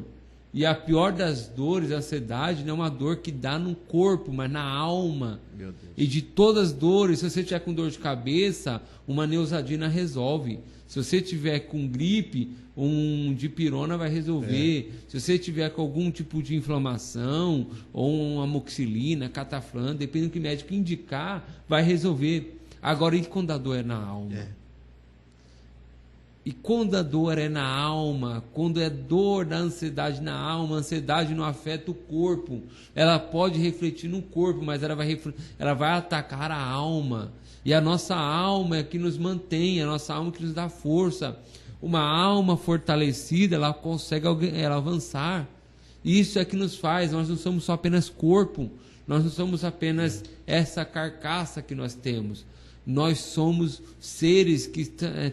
E a pior das dores, a ansiedade, não é uma dor que dá no corpo, mas na alma.
Meu Deus.
E de todas as dores, se você tiver com dor de cabeça, uma Neusadina resolve. Se você tiver com gripe, um dipirona vai resolver. Se você tiver com algum tipo de inflamação, ou uma amoxicilina, cataflã, dependendo do que o médico indicar, vai resolver. Agora, e quando a dor é na alma? E quando a dor é na alma, quando é dor da ansiedade na alma, a ansiedade não afeta o corpo. Ela pode refletir no corpo, mas ela vai atacar a alma. E a nossa alma é que nos mantém, a nossa alma é que nos dá força. Uma alma fortalecida, ela consegue avançar. Isso é que nos faz, nós não somos só apenas corpo, nós não somos apenas essa carcaça que nós temos. Nós somos seres que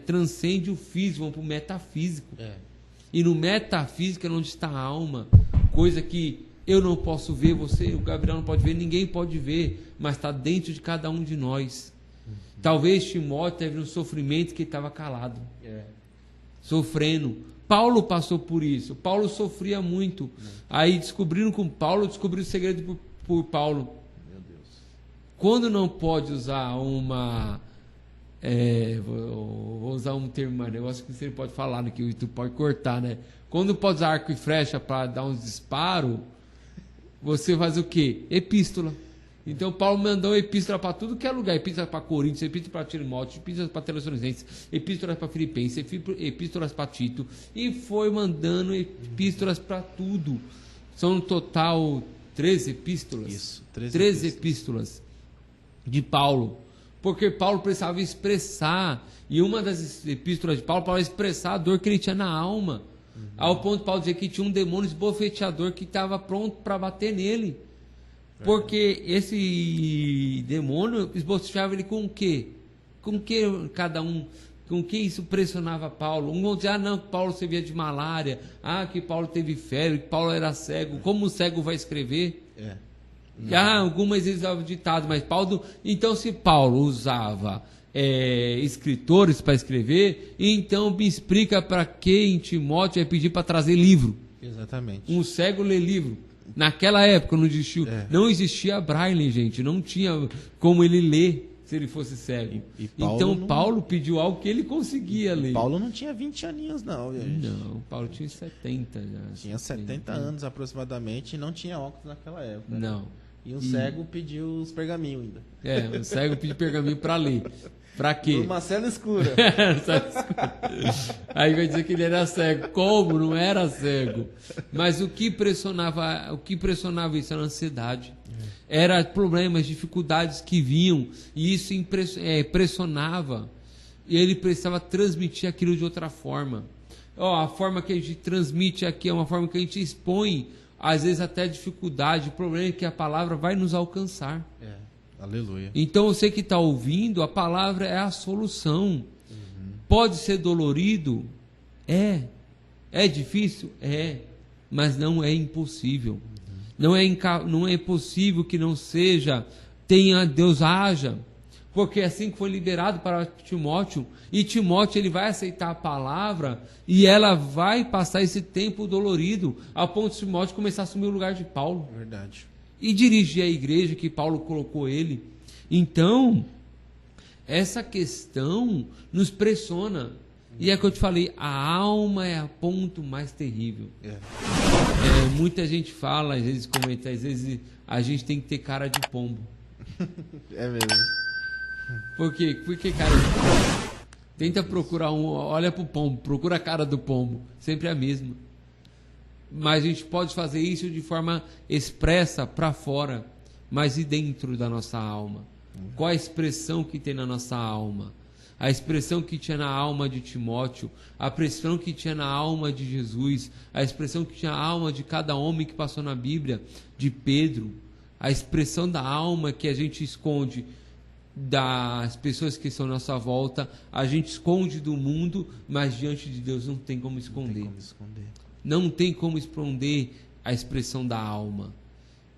transcendem o físico, vão para o metafísico. E no metafísico é onde está a alma, coisa que eu não posso ver, o Gabriel não pode ver, ninguém pode ver, mas está dentro de cada um de nós. Talvez Timóteo teve um sofrimento que ele estava calado, sofrendo. Paulo passou por isso, Paulo sofria muito. Aí descobriram com Paulo, descobriram o segredo por Paulo. Quando não pode usar vou usar um termo, mais negócio que você pode falar, né, que tu pode cortar, né? Quando pode usar arco e flecha para dar uns disparos, você faz o quê? Epístola. Então Paulo mandou epístola para tudo que é lugar, epístola para Coríntios, epístola para Timóteo, epístola para Tessalonicenses, epístolas para Filipenses, epístolas para Tito, e foi mandando epístolas para tudo. São no total 13 epístolas.
Isso,
13 epístolas de Paulo, porque Paulo precisava expressar, e uma das epístolas de Paulo, para expressar a dor que ele tinha na alma, ao ponto de Paulo dizer que tinha um demônio esbofeteador que estava pronto para bater nele, porque esse demônio esbofeteava ele com o quê? Com que cada um, com que isso pressionava Paulo? Um vão dizer, não, que Paulo servia de malária, que Paulo teve febre, que Paulo era cego, como o cego vai escrever? Algumas vezes usavam ditado, mas Paulo... Então, se Paulo usava escritores para escrever, então me explica para que em Timóteo vai pedir para trazer livro.
Exatamente.
Um cego lê livro. Naquela época não existia braille, gente. Não tinha como ele ler se ele fosse cego. Então Paulo pediu algo que ele conseguia ler.
Paulo não tinha 20 aninhos, não, gente.
Não, Paulo tinha 70 já.
Tinha 70 anos aproximadamente e não tinha óculos naquela época.
Não.
E um cego pediu os pergaminhos ainda.
O cego pediu pergaminho para ler. Pra quê?
Uma cela escura.
Aí vai dizer que ele era cego. Como? Não era cego. Mas o que pressionava isso era a ansiedade. Era problemas, dificuldades que vinham. E isso pressionava. E ele precisava transmitir aquilo de outra forma. A forma que a gente transmite aqui é uma forma que a gente expõe, às vezes até dificuldade. O problema é que a palavra vai nos alcançar.
Aleluia.
Então você que está ouvindo, a palavra é a solução. Pode ser dolorido? É difícil? Mas não é impossível. Não é possível que não seja, Deus haja. Porque assim que foi liberado para Timóteo, e Timóteo ele vai aceitar a palavra, e ela vai passar esse tempo dolorido, a ponto de Timóteo começar a assumir o lugar de Paulo.
Verdade.
E dirigir a igreja que Paulo colocou ele. Então, essa questão nos pressiona. E é que eu te falei, a alma é o ponto mais terrível. Muita gente fala, às vezes comenta, às vezes a gente tem que ter cara de pombo.
É mesmo.
Por quê? Por que cara de pombo? Tenta procurar olha pro pombo, procura a cara do pombo, sempre a mesma. Mas a gente pode fazer isso de forma expressa para fora, mas e dentro da nossa alma? Qual a expressão que tem na nossa alma? A expressão que tinha na alma de Timóteo, a expressão que tinha na alma de Jesus, a expressão que tinha na alma de cada homem que passou na Bíblia, de Pedro, a expressão da alma que a gente esconde das pessoas que estão à nossa volta, a gente esconde do mundo, mas diante de Deus não tem como esconder. Não tem como esconder a expressão da alma.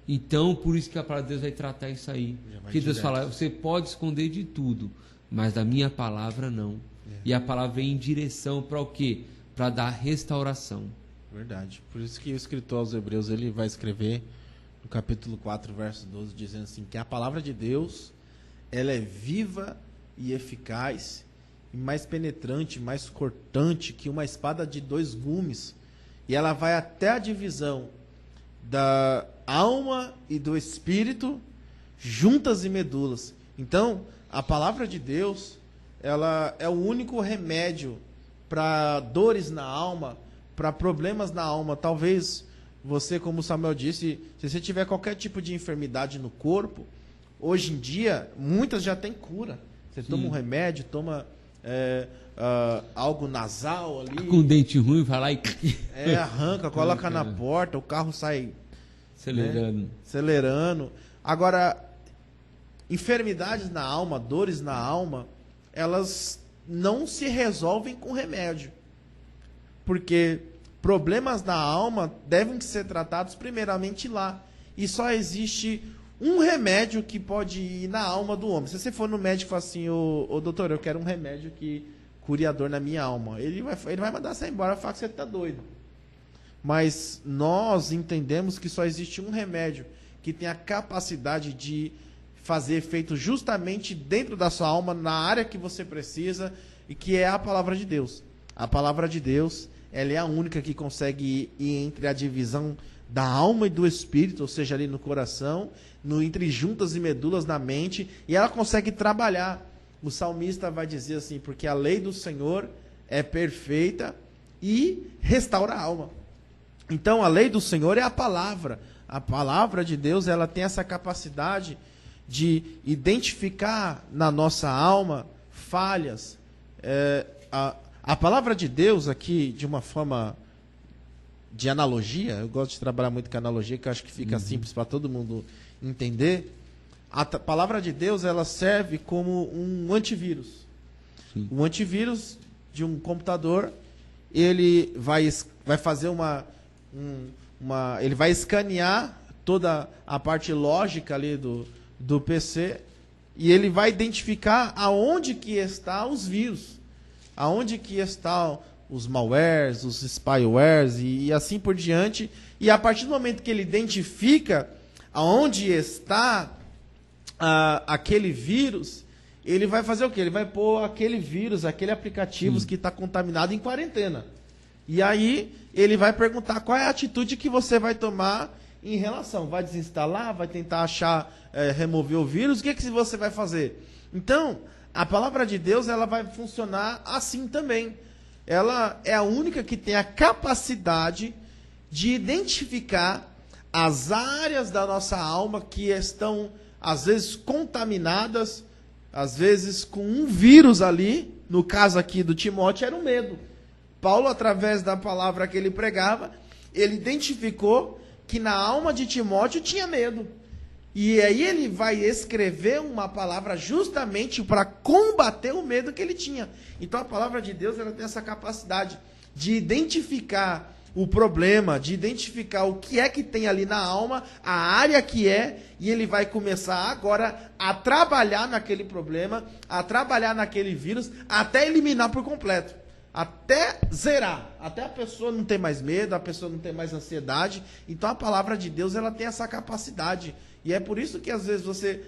Então, por isso que a palavra de Deus vai tratar isso aí. Que Deus fala, você pode esconder de tudo, mas da minha palavra não. E a palavra vem em direção para o quê? Para dar restauração.
Verdade. Por isso que o escritor aos Hebreus, ele vai escrever no capítulo 4, verso 12, dizendo assim, que a palavra de Deus, ela é viva e eficaz, e mais penetrante, mais cortante que uma espada de 2 gumes. E ela vai até a divisão da alma e do espírito, juntas e medulas. Então, a palavra de Deus, ela é o único remédio para dores na alma, para problemas na alma. Talvez você, como o Samuel disse, se você tiver qualquer tipo de enfermidade no corpo, hoje em dia, muitas já têm cura. Você toma um remédio, toma algo nasal ali.
Com dente ruim, vai lá e...
arranca, coloca na porta, o carro sai...
Acelerando.
Né? Acelerando. Agora, enfermidades na alma, dores na alma, elas não se resolvem com remédio. Porque problemas na alma devem ser tratados primeiramente lá. E só existe um remédio que pode ir na alma do homem. Se você for no médico e falar assim, ô doutor, eu quero um remédio que cure a dor na minha alma. Ele vai mandar você embora e falar que você está doido. Mas nós entendemos que só existe um remédio que tem a capacidade de fazer efeito justamente dentro da sua alma, na área que você precisa, e que é a palavra de Deus. A palavra de Deus, ela é a única que consegue ir entre a divisão da alma e do espírito, ou seja, ali no coração, entre juntas e medulas na mente, e ela consegue trabalhar. O salmista vai dizer assim, porque a lei do Senhor é perfeita e restaura a alma. Então, a lei do Senhor é a palavra. A palavra de Deus, ela tem essa capacidade de identificar na nossa alma falhas. A palavra de Deus aqui, de uma forma de analogia, eu gosto de trabalhar muito com analogia, que eu acho que fica simples para todo mundo entender. A palavra de Deus, ela serve como um antivírus. Sim. O antivírus de um computador, ele vai fazer ele vai escanear toda a parte lógica ali do PC e ele vai identificar aonde que está os vírus, aonde que estão os malwares, os spywares e assim por diante. E a partir do momento que ele identifica aonde está aquele vírus, ele vai fazer o quê? Ele vai pôr aquele vírus, aquele aplicativo que está contaminado em quarentena. E aí ele vai perguntar qual é a atitude que você vai tomar em relação. Vai desinstalar, vai tentar achar, remover o vírus, o que você vai fazer? Então, a palavra de Deus, ela vai funcionar assim também. Ela é a única que tem a capacidade de identificar as áreas da nossa alma que estão, às vezes, contaminadas, às vezes com um vírus ali. No caso aqui do Timóteo, era o medo. Paulo, através da palavra que ele pregava, ele identificou que na alma de Timóteo tinha medo. E aí ele vai escrever uma palavra justamente para combater o medo que ele tinha. Então a palavra de Deus, ela tem essa capacidade de identificar o problema, de identificar o que é que tem ali na alma, a área que é, e ele vai começar agora a trabalhar naquele problema, a trabalhar naquele vírus, até eliminar por completo. Até zerar, até a pessoa não ter mais medo, a pessoa não ter mais ansiedade. Então a palavra de Deus, ela tem essa capacidade. E é por isso que às vezes você,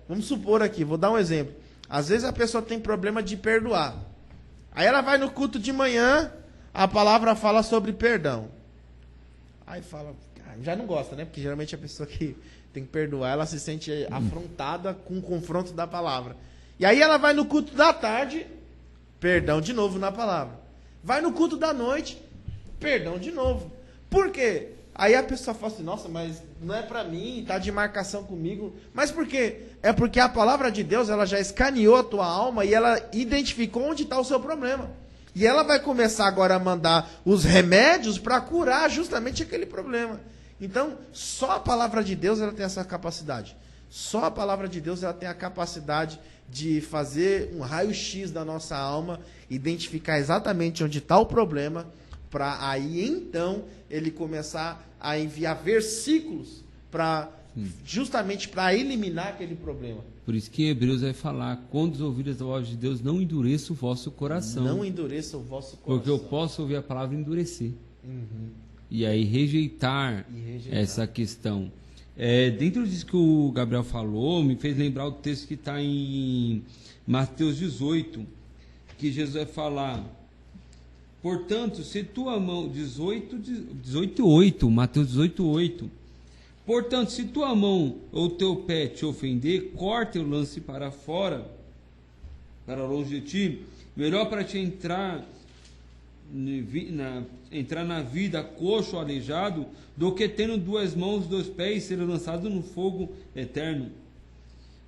vamos supor aqui, vou dar um exemplo. Às vezes a pessoa tem problema de perdoar. Aí ela vai no culto de manhã, a palavra fala sobre perdão. Aí fala, já não gosta, né? Porque geralmente a pessoa que tem que perdoar, ela se sente afrontada com o confronto da palavra. E aí ela vai no culto da tarde, perdão de novo na palavra. Vai no culto da noite, perdão de novo. Por quê? Aí a pessoa fala assim, nossa, mas não é pra mim, tá de marcação comigo. Mas por quê? É porque a palavra de Deus, ela já escaneou a tua alma e ela identificou onde está o seu problema. E ela vai começar agora a mandar os remédios para curar justamente aquele problema. Então, só a palavra de Deus ela tem essa capacidade. Só a palavra de Deus ela tem a capacidade de fazer um raio-x da nossa alma, identificar exatamente onde está o problema, para aí então ele começar a enviar versículos justamente para eliminar aquele problema.
Por isso que em Hebreus vai falar, quando ouvirdes a voz de Deus, não endureça o vosso coração.
Não endureça o vosso coração.
Porque eu posso ouvir a palavra e endurecer.
Uhum.
E aí rejeitar essa questão. Dentro disso que o Gabriel falou, me fez lembrar o texto que está em Mateus 18, que Jesus vai falar, portanto, se tua mão, 18:8, Mateus 18:8, portanto, se tua mão ou teu pé te ofender, corta e o lance para fora, para longe de ti, melhor para te entrar na vida coxo ou aleijado, do que tendo duas mãos, 2 pés, ser lançado no fogo eterno.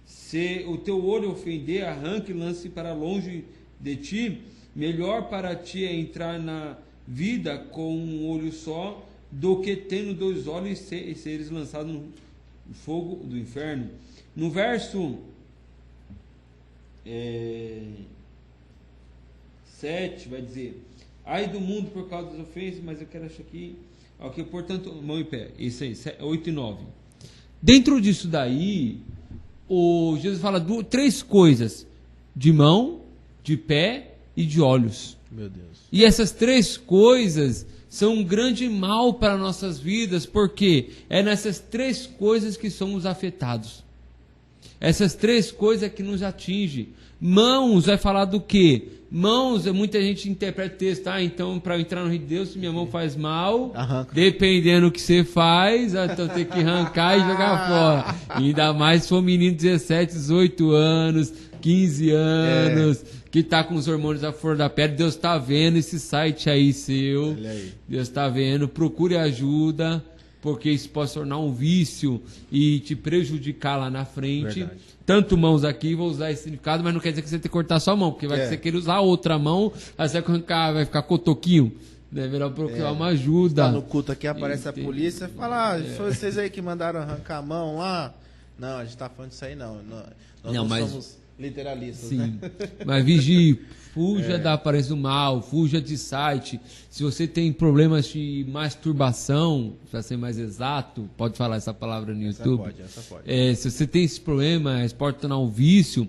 Se o teu olho ofender, arranque e lance para longe de ti, melhor para ti é entrar na vida com um olho só, do que tendo 2 olhos e seres lançado no fogo do inferno. No verso 7 vai dizer, ai do mundo por causa das ofensas, mas eu quero achar aqui, ok, portanto, mão e pé, isso aí, 8 e 9. Dentro disso daí, Jesus fala 3 coisas, de mão, de pé e de olhos.
Meu Deus.
E essas 3 coisas são um grande mal para nossas vidas, porque é nessas 3 coisas que somos afetados. Essas 3 coisas que nos atingem. Mãos vai falar do quê? Mãos, muita gente interpreta o texto, então para eu entrar no reino de Deus, se minha mão faz mal,
arranca.
Dependendo do que você faz, então tem que arrancar e jogar fora. E ainda mais se for um menino de 17, 18 anos, 15 anos, que está com os hormônios à flor da pele, Deus está vendo esse site aí seu,
aí.
Deus está vendo, procure ajuda, porque isso pode se tornar um vício e te prejudicar lá na frente.
Verdade.
Tanto mãos aqui, vou usar esse significado, mas não quer dizer que você tem que cortar sua mão, porque vai que você querer usar outra mão, aí você vai arrancar, vai ficar cotoquinho. É melhor procurar uma ajuda.
Tá no culto aqui, aparece a polícia e fala, foi vocês aí que mandaram arrancar a mão lá? Não, a gente tá falando disso aí não. Nós não somos literalistas,
sim,
né?
Mas vigie, fuja da aparência do mal, fuja de site. Se você tem problemas de masturbação, para ser mais exato, pode falar essa palavra no YouTube.
Essa pode.
Se você tem esse problema, pode tornar um vício,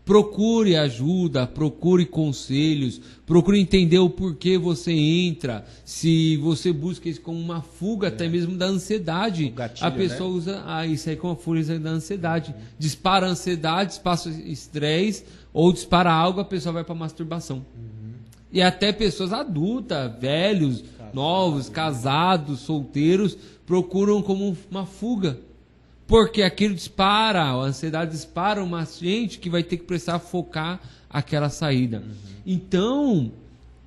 procure ajuda, procure conselhos, procure entender o porquê você entra, se você busca isso como uma fuga até mesmo da ansiedade.
Gatilho,
a pessoa usa isso aí como uma fuga da ansiedade. Dispara a ansiedade, dispara estresse, ou dispara algo, a pessoa vai para masturbação. E até pessoas adultas, velhos, novos, casados, solteiros, procuram como uma fuga. Porque aquilo dispara, a ansiedade dispara uma gente que vai ter que precisar focar aquela saída. Então,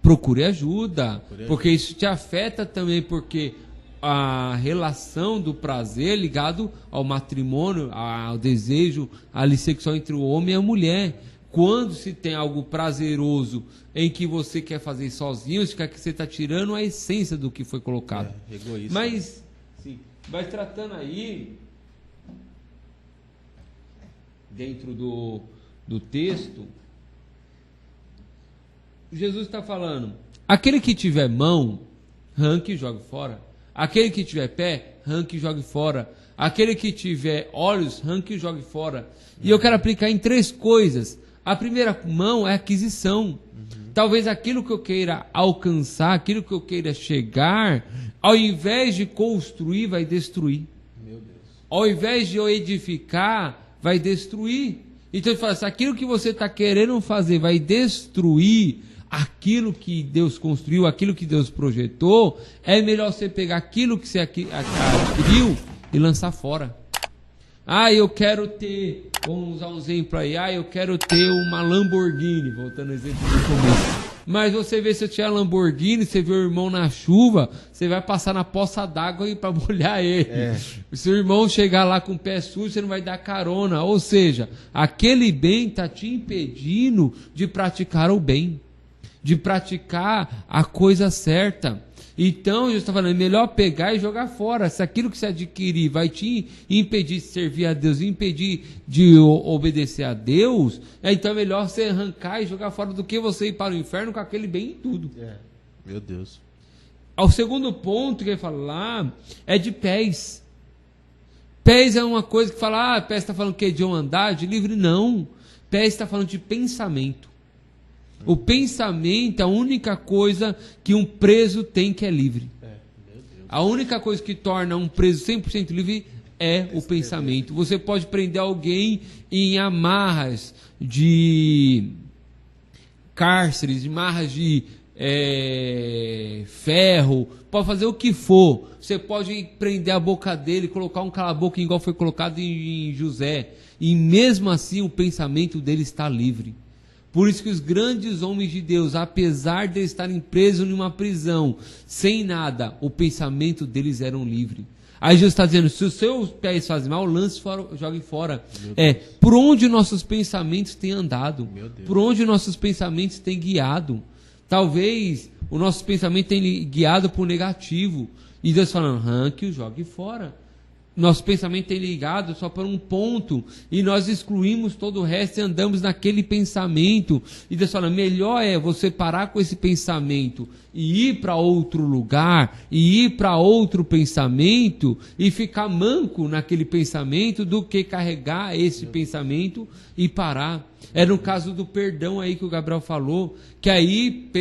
procure ajuda, porque isso te afeta também, porque a relação do prazer ligado ao matrimônio, ao desejo ali sexual entre o homem e a mulher. Quando se tem algo prazeroso em que você quer fazer sozinho, significa que você está tirando a essência do que foi colocado.
Egoísta.
Mas, sim, vai tratando aí, dentro do texto, Jesus está falando, aquele que tiver mão, arranque e jogue fora. Aquele que tiver pé, arranque e jogue fora. Aquele que tiver olhos, arranque e jogue fora. E eu quero aplicar em 3 coisas. A primeira mão é aquisição. Talvez aquilo que eu queira alcançar, aquilo que eu queira chegar, ao invés de construir, vai destruir.
Meu Deus.
Ao invés de eu edificar, vai destruir. Então ele fala assim, aquilo que você está querendo fazer vai destruir, aquilo que Deus construiu, aquilo que Deus projetou, é melhor você pegar aquilo que você adquiriu e lançar fora. Ah, eu quero ter, vamos usar um exemplo aí, eu quero ter uma Lamborghini, voltando ao exemplo do começo. Mas você vê, se eu tiver Lamborghini, você vê o irmão na chuva, você vai passar na poça d'água para molhar ele. Se o irmão chegar lá com o pé sujo, você não vai dar carona. Ou seja, aquele bem está te impedindo de praticar o bem, de praticar a coisa certa. Então, Jesus está falando, é melhor pegar e jogar fora. Se aquilo que você adquirir vai te impedir de servir a Deus, impedir de obedecer a Deus, então é melhor você arrancar e jogar fora do que você ir para o inferno com aquele bem e tudo.
Meu Deus.
O segundo ponto que ele fala lá é de pés. Pés é uma coisa que fala, pés está falando que é de um andar, de livre, não. Pés está falando de pensamento. O pensamento é a única coisa que um preso tem que é livre. A única coisa que torna um preso 100% livre é o pensamento. Você pode prender alguém em amarras de cárceres, de amarras de ferro, pode fazer o que for. Você pode prender a boca dele, colocar um cala-boca igual foi colocado em José. E mesmo assim o pensamento dele está livre. Por isso que os grandes homens de Deus, apesar de estarem presos numa prisão, sem nada, o pensamento deles era livre. Aí Jesus está dizendo, se os seus pés fazem mal, lance fora, jogue fora. Por onde nossos pensamentos têm andado, por onde nossos pensamentos têm guiado. Talvez o nosso pensamento tenha guiado para o negativo. E Deus falando, arranque-o, jogue fora. Nosso pensamento tem ligado só para um ponto e nós excluímos todo o resto e andamos naquele pensamento. E Deus fala, melhor é você parar com esse pensamento e ir para outro lugar, e ir para outro pensamento e ficar manco naquele pensamento do que carregar esse pensamento e parar. É no caso do perdão aí que o Gabriel falou, que aí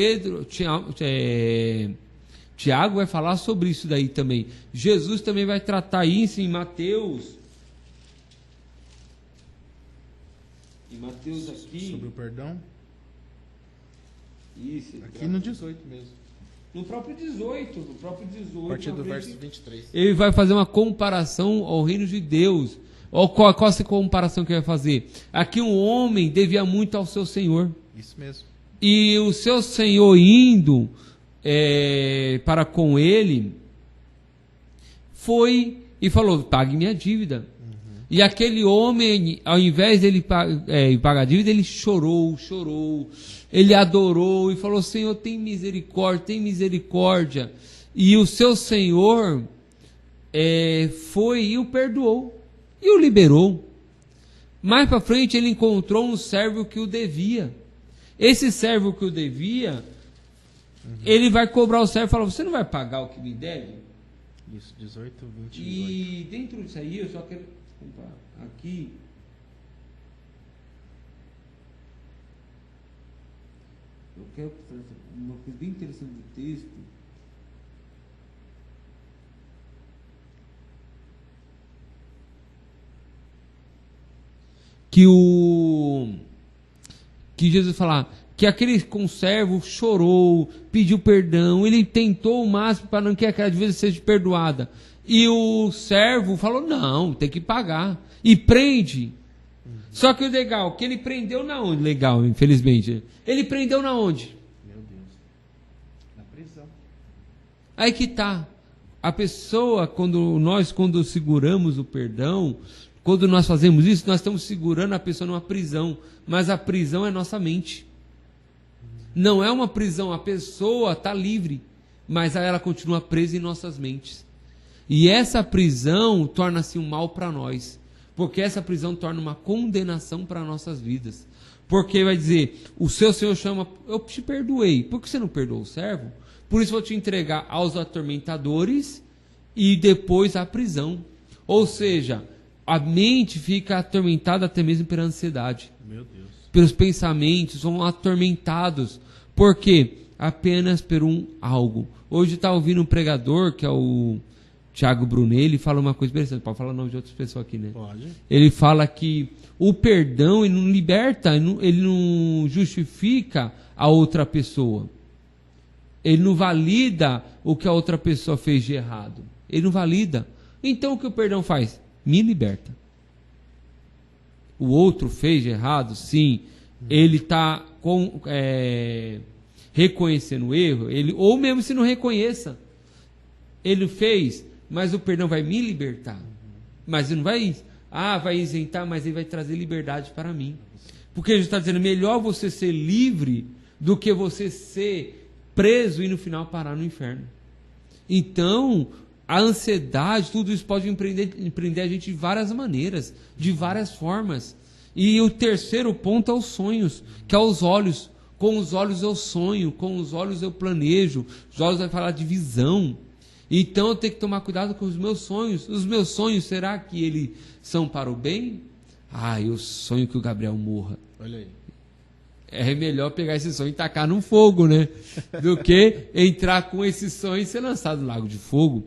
Tiago vai falar sobre isso daí também. Jesus também vai tratar isso em Mateus. Em Mateus aqui.
Sobre o perdão?
Isso.
Aqui no 18 mesmo.
No próprio 18.
A partir do verso 23.
Ele vai fazer uma comparação ao reino de Deus. Qual essa comparação que ele vai fazer? Aqui um homem devia muito ao seu senhor.
Isso mesmo.
E o seu senhor indo para com ele, foi e falou, pague minha dívida. E aquele homem, ao invés dele pagar a dívida, ele chorou, ele adorou e falou, Senhor, tem misericórdia. E o seu Senhor foi e o perdoou, e o liberou. Mais para frente ele encontrou um servo que o devia. Esse servo que o devia, ele vai cobrar o servo e falar, você não vai pagar o que me deve?
Isso, 18, 20
e dentro disso aí, eu só quero comprar aqui. Eu quero trazer uma coisa bem interessante do texto. Que Jesus falar que aquele conservo chorou, pediu perdão, ele tentou o máximo para não que aquela dívida seja perdoada. E o servo falou, não, tem que pagar. E prende. Só que o legal, que ele prendeu na onde? Legal, infelizmente. Ele prendeu na onde?
Meu Deus. Na prisão.
Aí que tá. A pessoa, quando seguramos o perdão, quando nós fazemos isso, nós estamos segurando a pessoa numa prisão. Mas a prisão é nossa mente. Não é uma prisão, a pessoa está livre, mas ela continua presa em nossas mentes. E essa prisão torna-se um mal para nós, porque essa prisão torna uma condenação para nossas vidas. Porque vai dizer, o seu Senhor chama, eu te perdoei, por que você não perdoou o servo? Por isso vou te entregar aos atormentadores e depois à prisão. Ou seja, a mente fica atormentada até mesmo pela ansiedade.
Meu Deus.
Pelos pensamentos, são atormentados. Por quê? Apenas por algo. Hoje está ouvindo um pregador, que é o Thiago Brunet, ele fala uma coisa interessante. Pode falar o nome de outras pessoas aqui, né?
Pode.
Ele fala que o perdão, ele não liberta, ele não justifica a outra pessoa. Ele não valida o que a outra pessoa fez de errado. Ele não valida. Então o que o perdão faz? Me liberta. O outro fez de errado, sim. Ele está reconhecendo o erro, ou mesmo se não reconheça, ele fez, mas o perdão vai me libertar. Mas ele não vai isentar, mas ele vai trazer liberdade para mim. Porque ele está dizendo, melhor você ser livre do que você ser preso e no final parar no inferno. Então, a ansiedade, tudo isso pode empreender a gente de várias maneiras, de várias formas. E o terceiro ponto é os sonhos, que é os olhos. Com os olhos eu sonho, com os olhos eu planejo, os olhos vai falar de visão. Então eu tenho que tomar cuidado com os meus sonhos. Os meus sonhos, será que eles são para o bem? Eu sonho que o Gabriel morra.
Olha aí.
É melhor pegar esse sonho e tacar no fogo, né? Do que entrar com esse sonho e ser lançado no lago de fogo.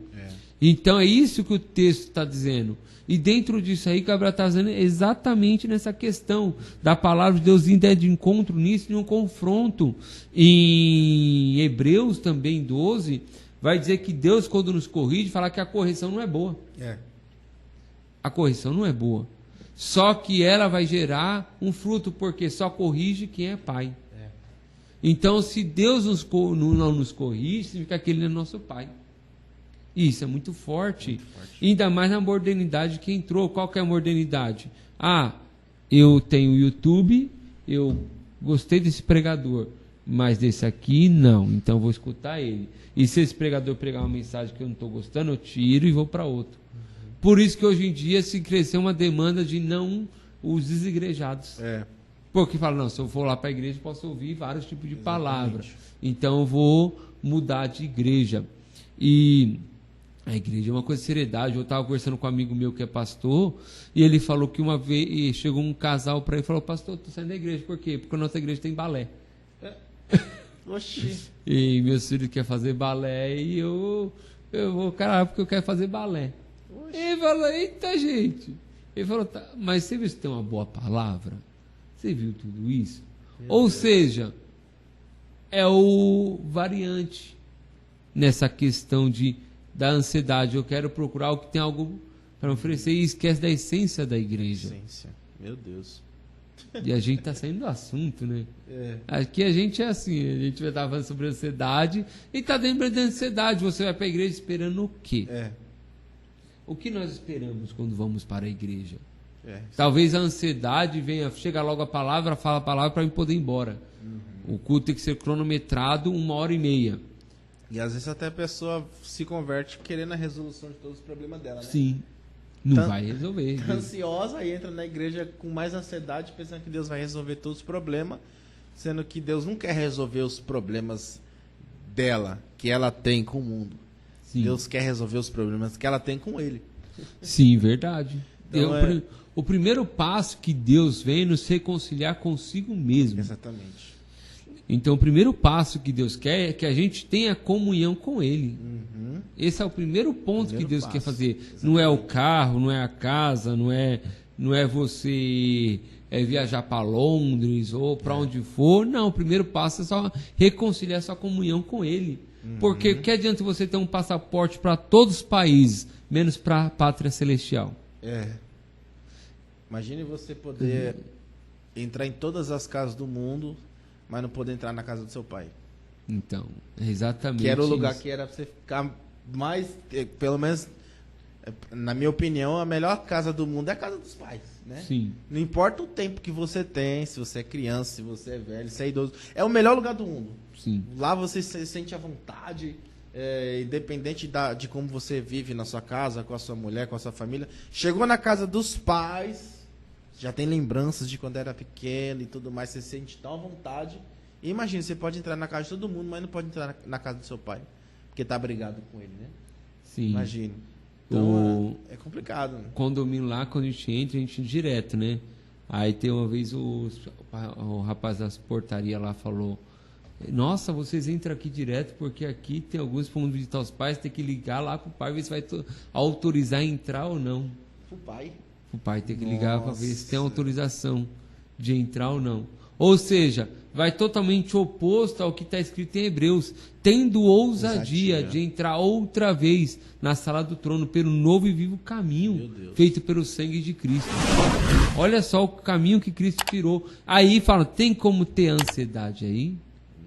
Então é isso que o texto está dizendo. E dentro disso aí, Gabriel está dizendo exatamente nessa questão da palavra de Deus indo de encontro nisso, em um confronto. Em Hebreus também 12, vai dizer que Deus, quando nos corrige, fala que a correção não é boa. A correção não é boa. Só que ela vai gerar um fruto, porque só corrige quem é pai. Então, se Deus não nos corrige, significa que Ele não é nosso pai. Isso é muito forte. Ainda mais na modernidade que entrou. Qual que é a modernidade? Eu tenho YouTube, eu gostei desse pregador, mas desse aqui não, então eu vou escutar ele. E se esse pregador pregar uma mensagem que eu não estou gostando, eu tiro e vou para outro. Por isso que hoje em dia se cresceu uma demanda de não os desigrejados. Porque fala, não, se eu for lá para a igreja, eu posso ouvir vários tipos de palavras. Então eu vou mudar de igreja. E a igreja é uma coisa de seriedade. Eu estava conversando com um amigo meu que é pastor, e ele falou que uma vez chegou um casal para ele e falou, pastor, estou saindo da igreja. Por quê? Porque a nossa igreja tem balé.
Oxi.
E meus filhos querem fazer balé e eu vou, cara, porque eu quero fazer balé. Oxi. Ele falou, eita, gente. Ele falou, tá, mas você viu se tem uma boa palavra? Você viu tudo isso? Ou seja, é o variante nessa questão da ansiedade. Eu quero procurar algo que tem algo para oferecer e esquece da essência da igreja.
Essência. Meu Deus.
E a gente está saindo do assunto, né? Aqui a gente é assim, a gente vai estar falando sobre ansiedade e está dentro da ansiedade. Você vai para a igreja esperando o quê? O que nós esperamos quando vamos para a igreja? Talvez a ansiedade venha, chega logo a palavra, fala a palavra para eu poder ir embora. O culto tem que ser cronometrado 1h30.
E às vezes até a pessoa se converte querendo a resolução de todos os problemas dela, né?
Sim. Não vai resolver.
Tá ansiosa e entra na igreja com mais ansiedade, pensando que Deus vai resolver todos os problemas, sendo que Deus não quer resolver os problemas dela, que ela tem com o mundo. Sim. Deus quer resolver os problemas que ela tem com Ele.
Sim, verdade.
Então,
o primeiro passo que Deus vem é nos reconciliar consigo mesmo.
Exatamente.
Então, o primeiro passo que Deus quer é que a gente tenha comunhão com Ele. Esse é o primeiro ponto que Deus quer fazer. Exatamente. Não é o carro, não é a casa, não é você viajar para Londres ou para onde for. Não, o primeiro passo é só reconciliar sua comunhão com Ele. Porque que adianta você ter um passaporte para todos os países, menos para a pátria celestial?
Imagine você poder entrar em todas as casas do mundo, mas não poder entrar na casa do seu pai.
Então, é exatamente
que era o lugar
isso.
que era pra você ficar mais, pelo menos, na minha opinião, a melhor casa do mundo é a casa dos pais, né?
Sim.
Não importa o tempo que você tem, se você é criança, se você é velho, se é idoso, é o melhor lugar do mundo.
Sim.
Lá você se sente à vontade, independente de como você vive na sua casa, com a sua mulher, com a sua família. Chegou na casa dos pais, já tem lembranças de quando era pequeno e tudo mais, você se sente tão à vontade. E imagina, você pode entrar na casa de todo mundo, mas não pode entrar na casa do seu pai, porque tá brigado com ele, né?
Sim.
Imagine. Então, é complicado. Né?
Condomínio lá, quando a gente entra direto, né? Aí tem uma vez o rapaz das portarias lá falou, nossa, vocês entram aqui direto, porque aqui tem alguns que vão visitar os pais, tem que ligar lá pro pai, ver se vai autorizar a entrar ou não.
Pro pai?
O pai tem que ligar para ver se tem autorização de entrar ou não. Ou seja, vai totalmente oposto ao que está escrito em Hebreus, tendo ousadia de entrar outra vez na sala do trono pelo novo e vivo caminho feito pelo sangue de Cristo. Olha só o caminho que Cristo tirou. Aí fala, tem como ter ansiedade aí?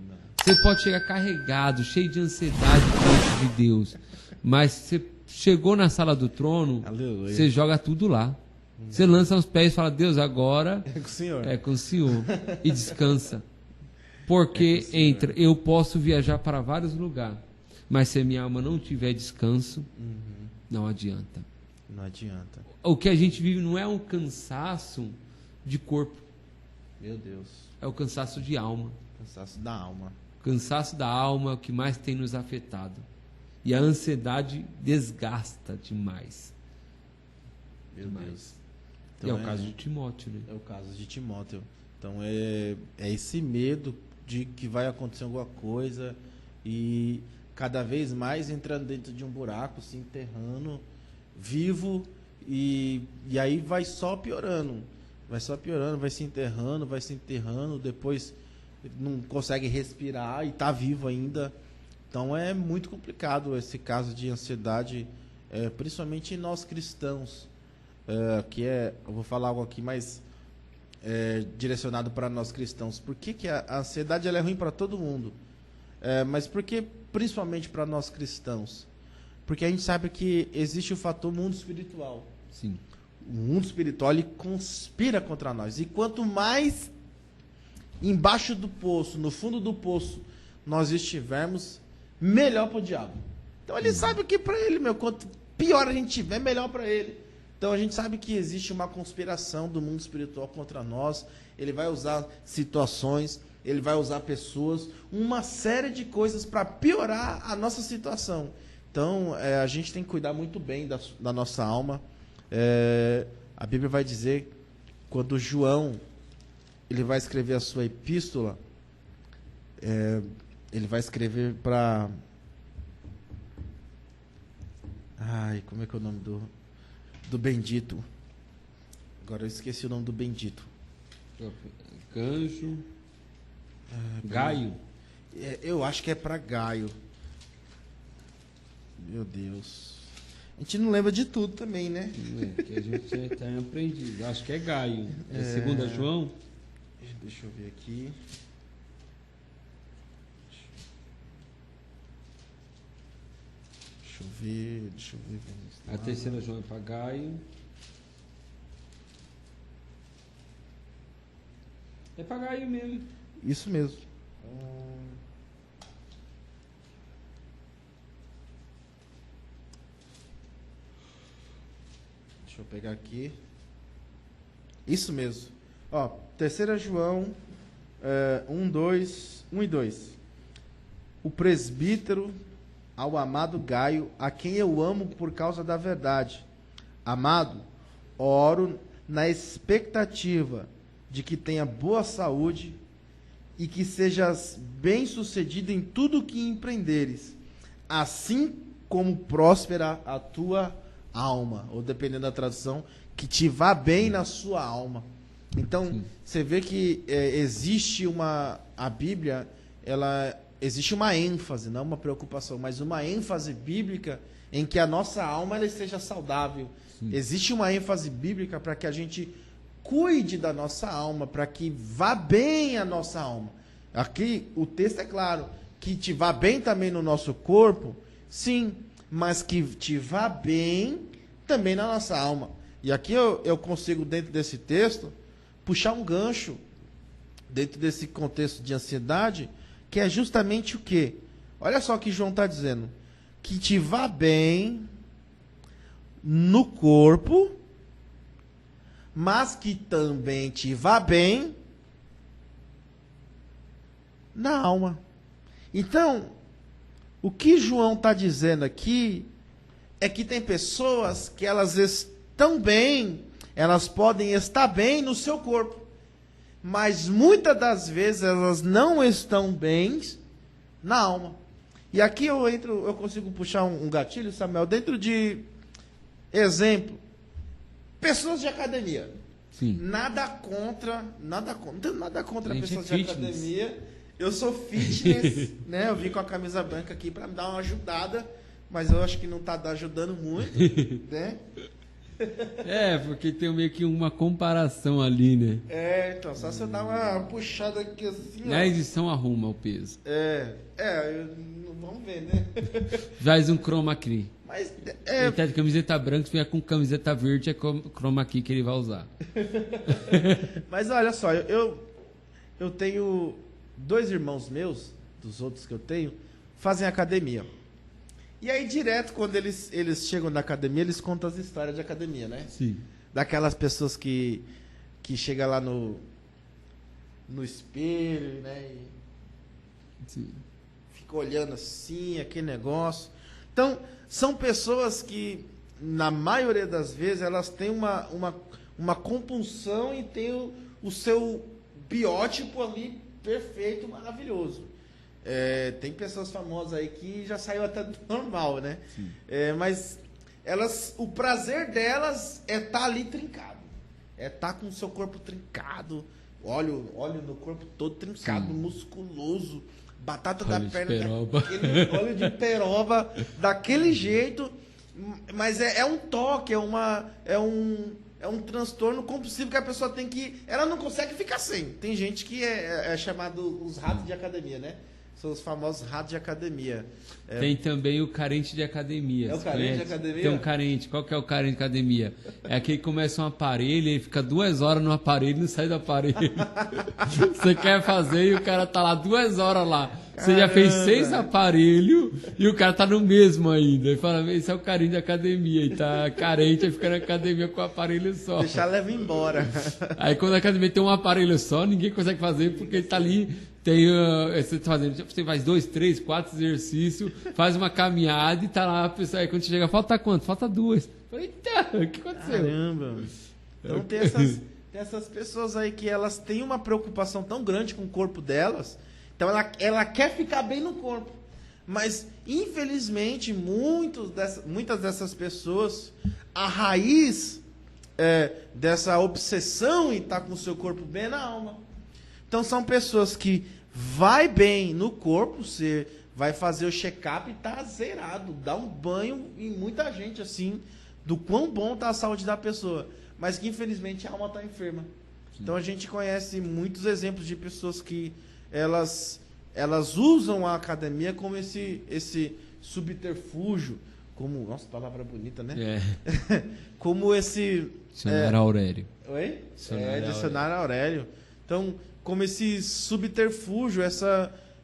Não. Você pode chegar carregado, cheio de ansiedade diante de Deus, mas você chegou na sala do trono, aleluia, você joga tudo lá. Você lança os pés e fala, Deus, agora
é com o Senhor.
É com o Senhor. E descansa. Porque eu posso viajar para vários lugares, mas se a minha alma não tiver descanso, não adianta.
Não adianta.
O que a gente vive não é um cansaço de corpo.
Meu Deus.
É o cansaço de alma.
Cansaço da alma.
O cansaço da alma é o que mais tem nos afetado. E a ansiedade desgasta demais.
Meu Deus.
Então, e é o caso de Timóteo, né?
É o caso de Timóteo. Então é esse medo de que vai acontecer alguma coisa e cada vez mais entrando dentro de um buraco, se enterrando, vivo, e aí vai só piorando. Vai só piorando, vai se enterrando, depois não consegue respirar e está vivo ainda. Então é muito complicado esse caso de ansiedade, principalmente nós cristãos. Eu vou falar algo aqui mais direcionado para nós cristãos. Por que a ansiedade ela é ruim para todo mundo? Mas por que principalmente para nós cristãos? Porque a gente sabe que existe o fator mundo espiritual.
Sim.
O mundo espiritual ele conspira contra nós. E quanto mais embaixo do poço, no fundo do poço, nós estivermos, melhor para o diabo. Então ele sabe que para ele, quanto pior a gente tiver, melhor para ele. Então a gente sabe que existe uma conspiração do mundo espiritual contra nós. Ele vai usar situações, ele vai usar pessoas, uma série de coisas para piorar a nossa situação. Então a gente tem que cuidar muito bem da nossa alma. A Bíblia vai dizer, quando João ele vai escrever a sua epístola, ele vai escrever para... como é que é o nome do bendito? Agora eu esqueci o nome do bendito.
Gancho. Gaio.
Eu acho que é para Gaio. Meu Deus. A gente não lembra de tudo também, né?
Que a gente tem aprendido. Acho que é Gaio. É 2 João?
Deixa eu ver aqui. Deixa eu ver.
A 3 João é para Gaio. É para Gaio mesmo.
Isso mesmo. Deixa eu pegar aqui. Isso mesmo. 3 João 1 e 2. O presbítero ao amado Gaio, a quem eu amo por causa da verdade. Amado, oro na expectativa de que tenha boa saúde e que sejas bem-sucedido em tudo o que empreenderes, assim como próspera a tua alma, ou dependendo da tradução, que te vá bem na sua alma. Então, você vê que existe a Bíblia, existe uma ênfase, não uma preocupação, mas uma ênfase bíblica em que a nossa alma ela esteja saudável. Sim. Existe uma ênfase bíblica para que a gente cuide da nossa alma, para que vá bem a nossa alma. Aqui o texto é claro, que te vá bem também no nosso corpo, sim, mas que te vá bem também na nossa alma. E aqui eu consigo, dentro desse texto, puxar um gancho, dentro desse contexto de ansiedade, que é justamente o quê? Olha só o que João está dizendo. Que te vá bem no corpo, mas que também te vá bem na alma. Então, o que João está dizendo aqui é que tem pessoas que elas estão bem, elas podem estar bem no seu corpo, mas muitas das vezes elas não estão bem na alma. E aqui eu consigo puxar um gatilho, Samuel, dentro de exemplo, pessoas de academia.
Sim.
Nada contra, não tenho nada contra
A gente
pessoas
é
de
fitness.
academia. Eu sou fitness, né? Eu vim com a camisa branca aqui pra me dar uma ajudada, mas eu acho que não tá ajudando muito, né?
É, porque tem meio que uma comparação ali, né?
Então, só se eu dar uma puxada aqui assim,
Na
ó.
edição arruma o peso.
Vamos ver, né?
Faz um chroma key.
Mas,
Ele tá de camiseta branca, se vier com camiseta verde, é chroma key que ele vai usar.
mas olha só, eu tenho 2 irmãos meus, dos outros que eu tenho, fazem academia. E aí, direto, quando eles chegam na academia, eles contam as histórias de academia, né?
Sim.
Daquelas pessoas que chegam lá no espelho, né? E
Sim.
fica olhando assim, aquele negócio. Então, são pessoas que, na maioria das vezes, elas têm uma compulsão e têm o seu biótipo ali perfeito, maravilhoso. Tem pessoas famosas aí que já saiu até do normal, né? Mas o prazer delas é estar ali trincado. É estar com o seu corpo trincado, óleo no corpo todo trincado,
Sim.
musculoso, batata
Óleo
da
de
perna,
peroba.
aquele óleo de peroba, daquele jeito. Mas é um toque, é um transtorno compulsivo que a pessoa tem que... Ela não consegue ficar sem. Tem gente que é chamado os ratos de academia, né? São os famosos ratos de academia.
Tem também o carente de academia.
É o
você
carente de
conhece?
academia?
Tem um carente. Qual que é o carente de academia? É aquele que começa um aparelho e fica 2 horas no aparelho e não sai do aparelho. Você quer fazer e o cara tá lá 2 horas lá. Você já fez 6 aparelhos e o cara tá no mesmo ainda. Ele fala, esse é o carinho de academia. E tá carente, aí fica na academia com o aparelho só.
Deixar leva embora.
Aí quando a academia tem um aparelho só, ninguém consegue fazer porque ele tá ali. Você faz 2, 3, 4 exercícios, faz uma caminhada e tá lá a pessoa. Aí quando chega, falta quanto? Falta 2. Eita, o que aconteceu?
Caramba. Então tem essas pessoas aí que elas têm uma preocupação tão grande com o corpo delas. Então ela quer ficar bem no corpo. Mas, infelizmente, muitas dessas pessoas, a raiz dessa obsessão em estar com o seu corpo bem é na alma. Então são pessoas que vai bem no corpo, você vai fazer o check-up e tá zerado, dá um banho em muita gente assim, do quão bom tá a saúde da pessoa, mas que infelizmente a alma tá enferma. Sim. Então a gente conhece muitos exemplos de pessoas que elas usam a academia como esse subterfúgio, como, nossa, palavra bonita, né? Como esse
Dicionário Aurélio.
Oi? Dicionário Aurélio. Então, como esse subterfúgio,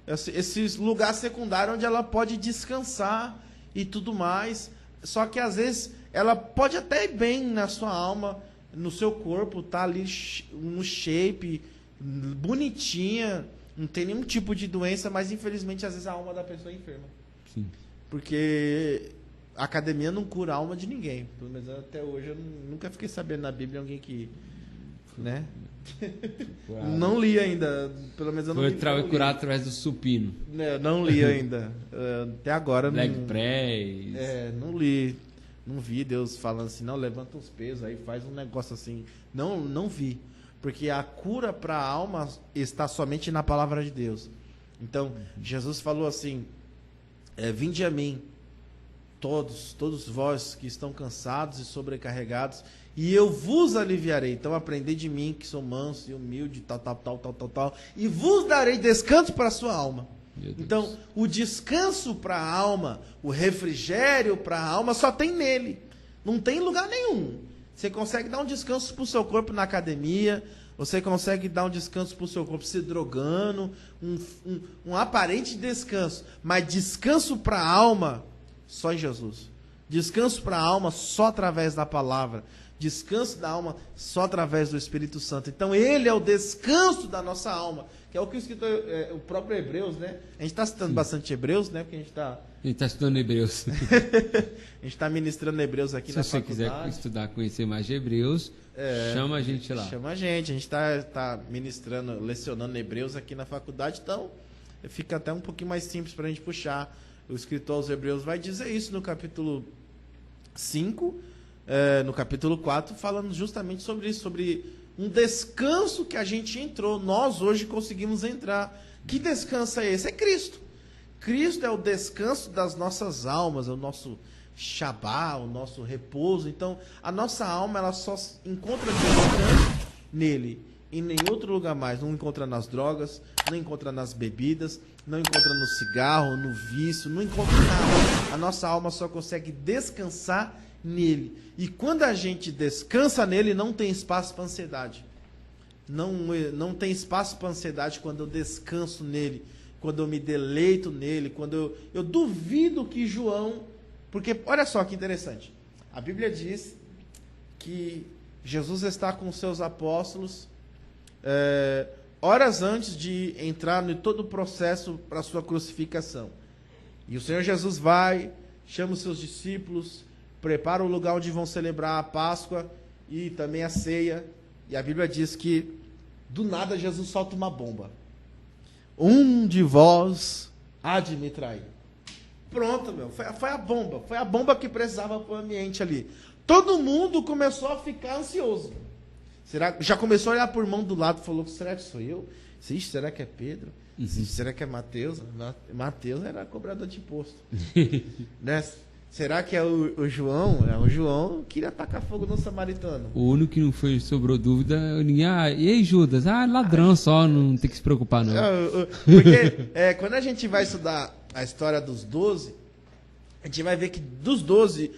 esse lugar secundário onde ela pode descansar e tudo mais. Só que às vezes ela pode até ir bem na sua alma, no seu corpo, tá ali no shape, bonitinha, não tem nenhum tipo de doença, mas infelizmente às vezes a alma da pessoa é enferma.
Sim.
Porque a academia não cura a alma de ninguém. Pelo menos até hoje eu nunca fiquei sabendo na Bíblia alguém que... né? Não li ainda, pelo menos eu não li.
Foi curado através do supino.
Não li ainda. Até agora
Leg
não.
press.
Não li. Não vi Deus falando assim, não, levanta os pesos, aí faz um negócio assim. Não vi. Porque a cura para a alma está somente na palavra de Deus. Então, Jesus falou assim: vinde a mim, todos vós que estão cansados e sobrecarregados, e eu vos aliviarei. Então aprendei de mim, que sou manso e humilde, tal, e vos darei descanso para a sua alma. Então, o descanso para a alma, o refrigério para a alma, só tem nele. Não tem em lugar nenhum. Você consegue dar um descanso para o seu corpo na academia, você consegue dar um descanso para o seu corpo se drogando, um aparente descanso. Mas descanso para a alma, só em Jesus. Descanso para a alma só através da palavra. Descanso da alma só através do Espírito Santo. Então ele é o descanso da nossa alma, que é o que o escritor, o próprio Hebreus, né? A gente está citando bastante Hebreus, né? Porque a gente está
estudando Hebreus.
A gente está ministrando Hebreus aqui na faculdade.
Se você quiser estudar, conhecer mais de Hebreus, chama a gente lá.
Chama a gente está ministrando, lecionando Hebreus aqui na faculdade, então fica até um pouquinho mais simples para a gente puxar. O escritor aos Hebreus vai dizer isso no capítulo 5, no capítulo 4, falando justamente sobre isso, sobre um descanso que a gente entrou. Nós hoje conseguimos entrar. Que descanso é esse? É Cristo. Cristo é o descanso das nossas almas, é o nosso Shabá, o nosso repouso. Então, a nossa alma ela só encontra descanso nele e em nenhum outro lugar mais. Não encontra nas drogas, não encontra nas bebidas, não encontra no cigarro, no vício, não encontra nada. A nossa alma só consegue descansar nele. E quando a gente descansa nele, não tem espaço para ansiedade. Não tem espaço para ansiedade quando eu descanso nele, quando eu me deleito nele, quando eu duvido que João... Porque, olha só que interessante. A Bíblia diz que Jesus está com os seus apóstolos horas antes de entrar em todo o processo para a sua crucificação. E o Senhor Jesus vai, chama os seus discípulos, prepara o lugar onde vão celebrar a Páscoa e também a ceia. E a Bíblia diz que, do nada, Jesus solta uma bomba. Um de vós há de me trair. Pronto, meu. Foi a bomba. Foi a bomba que precisava para o ambiente ali. Todo mundo começou a ficar ansioso. Já começou a olhar por mão do lado e falou, será que sou eu? Será que é Pedro? Será que é Mateus? Mateus era cobrador de imposto. Né? Será que é o João? O João queria tacar fogo no samaritano.
O único que não sobrou dúvida, ninguém. E aí, Judas? Ladrão só, não tem que se preocupar, não.
Porque quando a gente vai estudar a história dos 12, a gente vai ver que dos 12,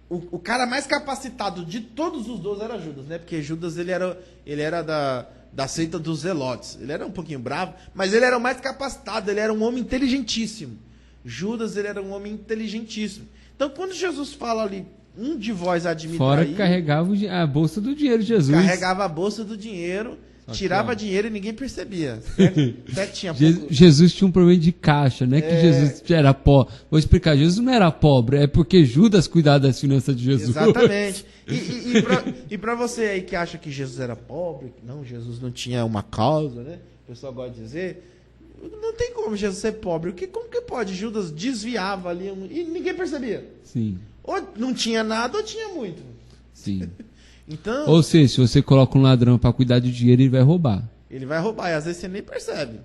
o cara mais capacitado de todos os 12 era Judas, né? Porque Judas ele era da seita dos Zelotes. Ele era um pouquinho bravo, mas ele era o mais capacitado, ele era um homem inteligentíssimo. Judas ele era um homem inteligentíssimo. Então, quando Jesus fala ali, um de vós há de me
Fora
trair,
que carregava a bolsa do dinheiro de Jesus.
Carregava a bolsa do dinheiro, tirava dinheiro e ninguém percebia. Tinha
Jesus tinha um problema de caixa, não é que Jesus era pobre. Vou explicar, Jesus não era pobre, é porque Judas cuidava das finanças de Jesus.
Exatamente. E para você aí que acha que Jesus era pobre, não, Jesus não tinha uma causa, né? O pessoal gosta de dizer... Não tem como Jesus ser pobre. Como que pode? Judas desviava ali e ninguém percebia.
Sim.
Ou não tinha nada ou tinha muito.
Sim.
Então,
ou seja, se você coloca um ladrão para cuidar do dinheiro, ele vai roubar.
Ele vai roubar e às vezes você nem percebe.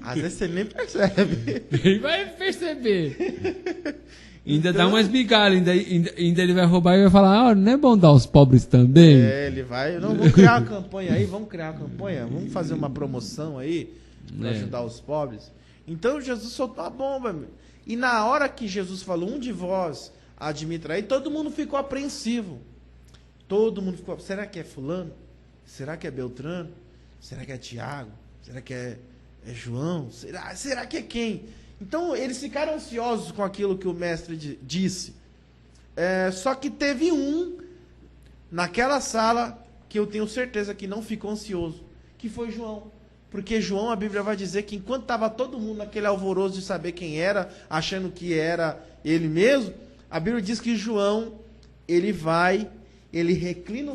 Às vezes você nem percebe.
Ele vai perceber. Ainda dá umas migalhas, ainda ele vai roubar e vai falar, não é bom dar aos pobres também?
Ele vai, não, vamos criar uma campanha aí, vamos fazer uma promoção aí, para ajudar os pobres. Então Jesus soltou a bomba, meu. E na hora que Jesus falou, um de vós há de me trair, todo mundo ficou apreensivo. Todo mundo ficou, será que é fulano? Será que é Beltrano? Será que é Tiago? Será que é João? Será que é quem? Então, eles ficaram ansiosos com aquilo que o mestre disse. Só que teve um naquela sala que eu tenho certeza que não ficou ansioso, que foi João. Porque João, a Bíblia vai dizer que enquanto estava todo mundo naquele alvoroço de saber quem era, achando que era ele mesmo, a Bíblia diz que João, ele reclina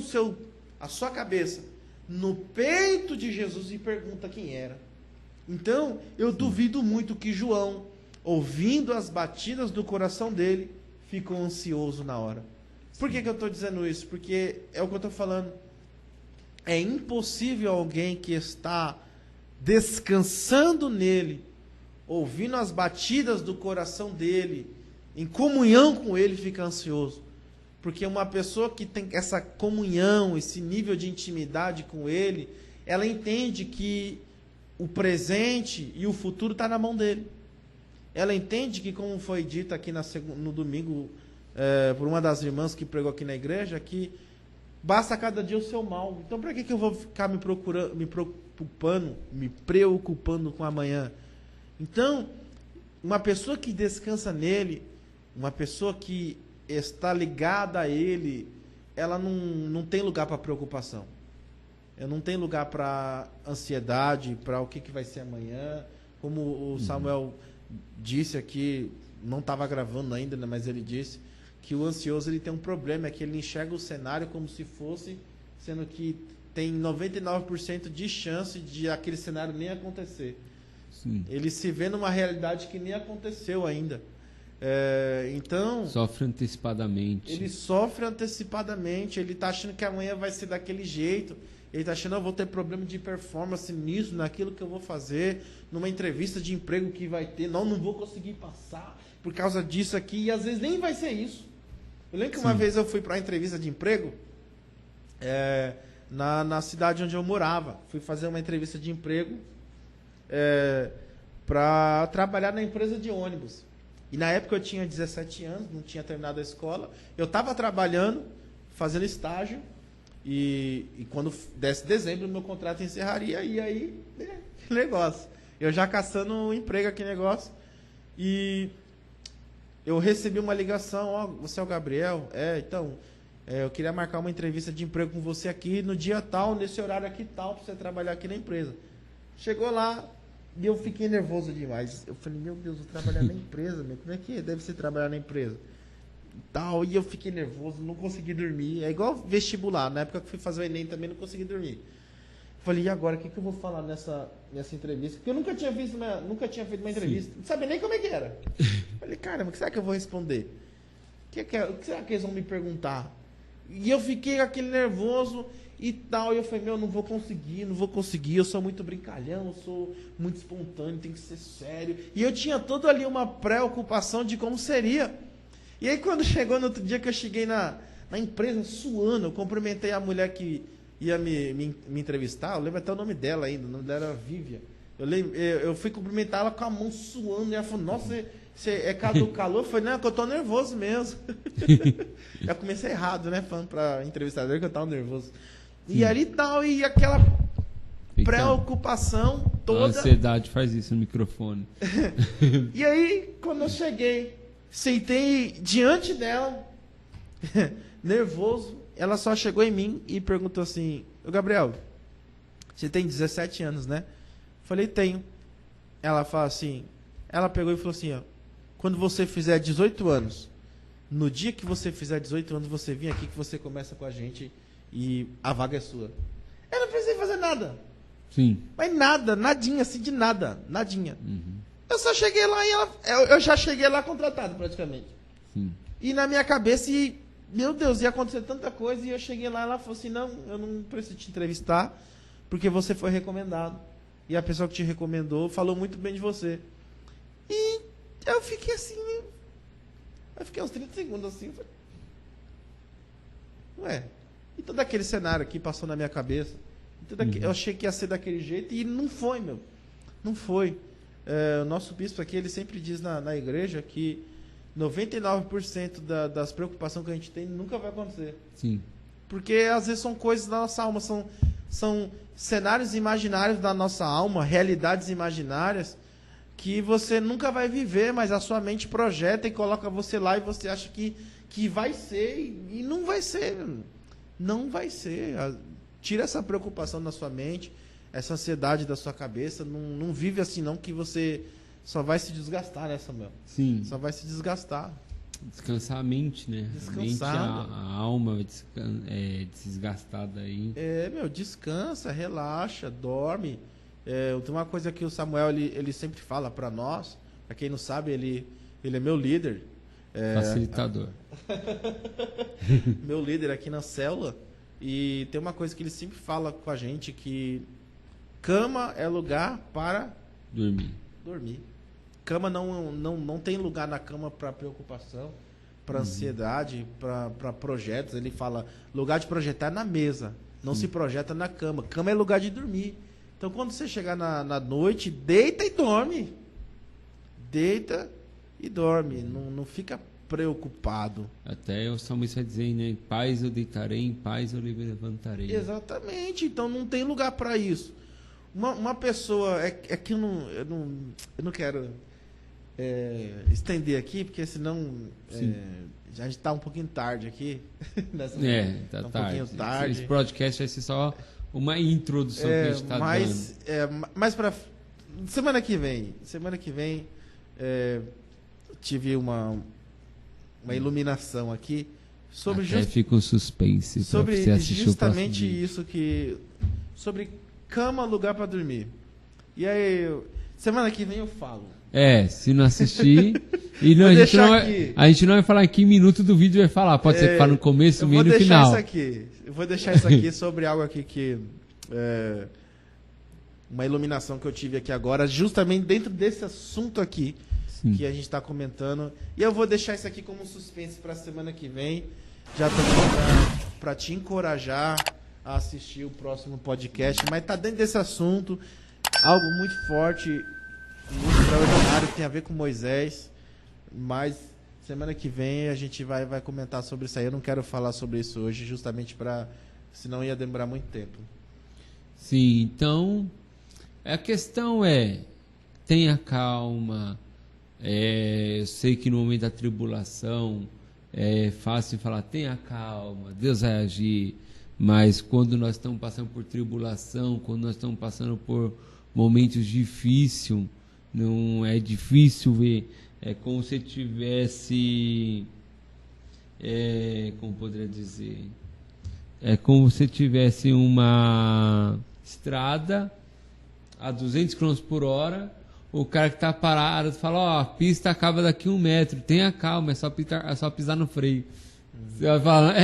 a sua cabeça no peito de Jesus e pergunta quem era. Então, eu duvido muito que João, ouvindo as batidas do coração dele, ficou ansioso na hora. Por que eu estou dizendo isso? Porque é o que eu estou falando. É impossível alguém que está descansando nele, ouvindo as batidas do coração dele, em comunhão com ele, ficar ansioso. Porque uma pessoa que tem essa comunhão, esse nível de intimidade com ele, ela entende que o presente e o futuro está na mão dele. Ela entende que, como foi dito aqui no domingo, por uma das irmãs que pregou aqui na igreja, que basta cada dia o seu mal. Então, para que eu vou ficar me preocupando com amanhã? Então, uma pessoa que descansa nele, uma pessoa que está ligada a ele, ela não tem lugar para preocupação. Não tem lugar para ansiedade, para o que vai ser amanhã. Como o Samuel disse aqui, não estava gravando ainda, né, mas ele disse que o ansioso ele tem um problema, é que ele enxerga o cenário como se fosse, sendo que tem 99% de chance de aquele cenário nem acontecer. Sim. Ele se vê numa realidade que nem aconteceu ainda. Então...
Sofre antecipadamente.
Ele sofre antecipadamente, ele tá achando que amanhã vai ser daquele jeito, ele tá achando que eu vou ter problema de performance nisso, naquilo que eu vou fazer, numa entrevista de emprego que vai ter, não vou conseguir passar por causa disso aqui, e às vezes nem vai ser isso. Eu lembro que uma vez eu fui para uma entrevista de emprego na cidade onde eu morava. Fui fazer uma entrevista de emprego para trabalhar na empresa de ônibus. E na época eu tinha 17 anos, não tinha terminado a escola. Eu estava trabalhando, fazendo estágio, e quando desse dezembro meu contrato encerraria, e aí, que negócio. Eu já caçando um emprego aqui, negócio. E eu recebi uma ligação, você é o Gabriel? Então, eu queria marcar uma entrevista de emprego com você aqui no dia tal, nesse horário aqui tal, para você trabalhar aqui na empresa. Chegou lá, e eu fiquei nervoso demais. Eu falei, meu Deus, vou trabalhar na empresa, meu. Como é que deve ser trabalhar na empresa? E eu fiquei nervoso, não consegui dormir. É igual vestibular, na época que fui fazer o Enem também não consegui dormir. Falei, e agora, o que eu vou falar nessa entrevista? Porque eu nunca tinha feito uma entrevista. Não sabia nem como é que era. Falei, caramba, o que será que eu vou responder? O que será que eles vão me perguntar? E eu fiquei com aquele nervoso e tal. E eu falei, não vou conseguir. Eu sou muito brincalhão, eu sou muito espontâneo, tem que ser sério. E eu tinha toda ali uma preocupação de como seria. E aí quando chegou no outro dia que eu cheguei na empresa suando, eu cumprimentei a mulher que ia me entrevistar, eu lembro até o nome dela ainda, o nome dela era Vívia. Eu fui cumprimentar ela com a mão suando, e ela falou, nossa, você é do calor? Eu falei, não, é que eu tô nervoso mesmo. Já comecei errado, né, falando pra entrevistador que eu tava nervoso. E ali tal, e aquela preocupação toda.
A ansiedade faz isso no microfone.
E aí, quando eu cheguei, sentei diante dela, nervoso, ela só chegou em mim e perguntou assim, ô Gabriel, você tem 17 anos, né? Falei, tenho. Ela fala assim, ela pegou e falou assim, ó, quando você fizer 18 anos, no dia que você fizer 18 anos, você vem aqui que você começa com a gente e a vaga é sua. Eu não precisei fazer nada.
Sim.
Mas nada, nadinha, assim, de nada, nadinha.
Uhum.
Eu só cheguei lá e eu já cheguei lá contratado, praticamente.
Sim.
E na minha cabeça, meu Deus, ia acontecer tanta coisa, e eu cheguei lá e ela falou assim, não, eu não preciso te entrevistar, porque você foi recomendado. E a pessoa que te recomendou falou muito bem de você. E eu fiquei assim, eu fiquei uns 30 segundos assim, ué, e todo aquele cenário aqui passou na minha cabeça. Eu achei que ia ser daquele jeito, e não foi, meu. Não foi. O nosso bispo aqui, ele sempre diz na igreja que 99% das preocupações que a gente tem nunca vai acontecer.
Sim.
Porque às vezes são coisas da nossa alma, são cenários imaginários da nossa alma, realidades imaginárias que você nunca vai viver, mas a sua mente projeta e coloca você lá e você acha que vai ser e não vai ser. Não vai ser. Tira essa preocupação da sua mente, essa ansiedade da sua cabeça, não vive assim não, que você só vai se desgastar, né, Samuel?
Sim.
Só vai se desgastar.
Descansar a mente, né?
Descansar.
A alma desgastada aí.
Descansa, relaxa, dorme. Tem uma coisa que o Samuel, ele sempre fala para nós, para quem não sabe, ele é meu líder.
Facilitador.
Meu líder aqui na célula. E tem uma coisa que ele sempre fala com a gente, que cama é lugar para dormir. Cama não tem lugar na cama para preocupação, para ansiedade, para projetos. Ele fala, lugar de projetar é na mesa, não se projeta na cama. Cama é lugar de dormir. Então quando você chegar na noite, deita e dorme. Deita e dorme, não fica preocupado.
Até o salmista vai dizer, né? Em paz eu deitarei, em paz eu levantarei.
Exatamente, então não tem lugar para isso. Uma pessoa, é que eu não quero estender aqui, porque senão já a gente está um pouquinho tarde aqui.
Tá
um
tarde.
Pouquinho tarde.
Esse podcast vai ser só uma introdução que a gente está dando.
Mas para semana que vem, tive uma iluminação aqui sobre
fica um suspense
sobre
você assistir
justamente isso sobre cama, lugar para dormir. E aí Semana que vem eu falo.
Se não assistir. E não, a gente não vai falar em que minuto do vídeo vai falar. Pode ser que fale no começo, no meio e no final.
Eu vou deixar isso aqui sobre algo aqui que... uma iluminação que eu tive aqui agora, justamente dentro desse assunto aqui. Sim. Que a gente está comentando. E eu vou deixar isso aqui como um suspense para a semana que vem. Já também para te encorajar a assistir o próximo podcast. Mas tá dentro desse assunto. Algo muito forte, muito extraordinário, que tem a ver com Moisés. Mas semana que vem a gente vai comentar sobre isso aí. Eu não quero falar sobre isso hoje, justamente para... Senão ia demorar muito tempo.
Sim, então... A questão tenha calma. Eu sei que no momento da tribulação é fácil falar, tenha calma, Deus vai agir. Mas quando nós estamos passando por tribulação, quando nós estamos passando por momentos difíceis, não é difícil ver. É como se tivesse... como poderia dizer? É como se tivesse uma estrada a 200 km por hora, o cara que está parado fala, a pista acaba daqui 1 metro, tenha calma, é só pisar no freio. Você vai falar,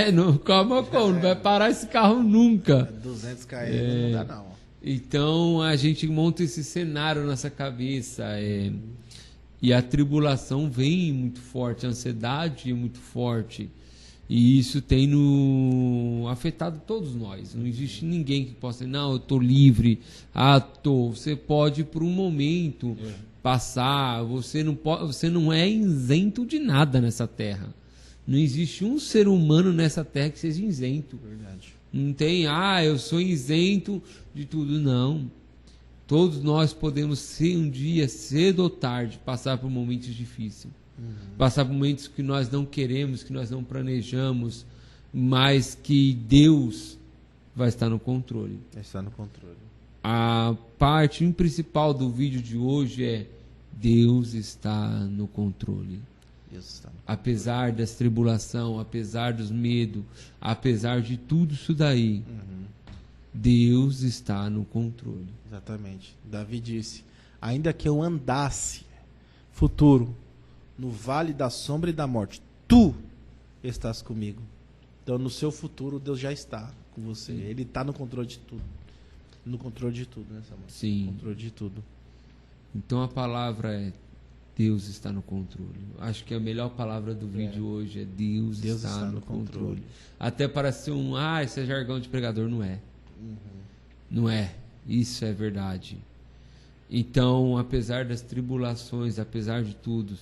calma, não vai parar esse carro nunca.
200 km não dá não.
Então a gente monta esse cenário na nossa cabeça, e a tribulação vem muito forte, a ansiedade é muito forte. E isso tem afetado todos nós. Não existe ninguém que possa dizer, não, eu estou livre. Você pode por um momento passar. Você não é isento de nada nessa terra. Não existe um ser humano nessa terra que seja isento.
Verdade.
Não tem, eu sou isento de tudo. Não. Todos nós podemos um dia, cedo ou tarde, passar por momentos difíceis. Passar por momentos que nós não queremos, que nós não planejamos, mas que Deus vai estar no controle.
Vai estar no controle.
A parte principal do vídeo de hoje é Deus está no controle.
Deus está no controle.
Apesar das tribulações, apesar dos medos, apesar de tudo isso daí, Deus está no controle.
Exatamente. Davi disse, ainda que eu andasse, futuro, no vale da sombra e da morte, tu estás comigo. Então, no seu futuro, Deus já está com você. Sim. Ele está no controle de tudo. No controle de tudo, né, Samuel?
Sim.
No controle de tudo.
Então, a palavra é Deus está no controle. Acho que a melhor palavra do vídeo hoje é Deus está no controle. Até parece esse é jargão de pregador. Não é. Não é. Isso é verdade. Então, apesar das tribulações, apesar de tudo,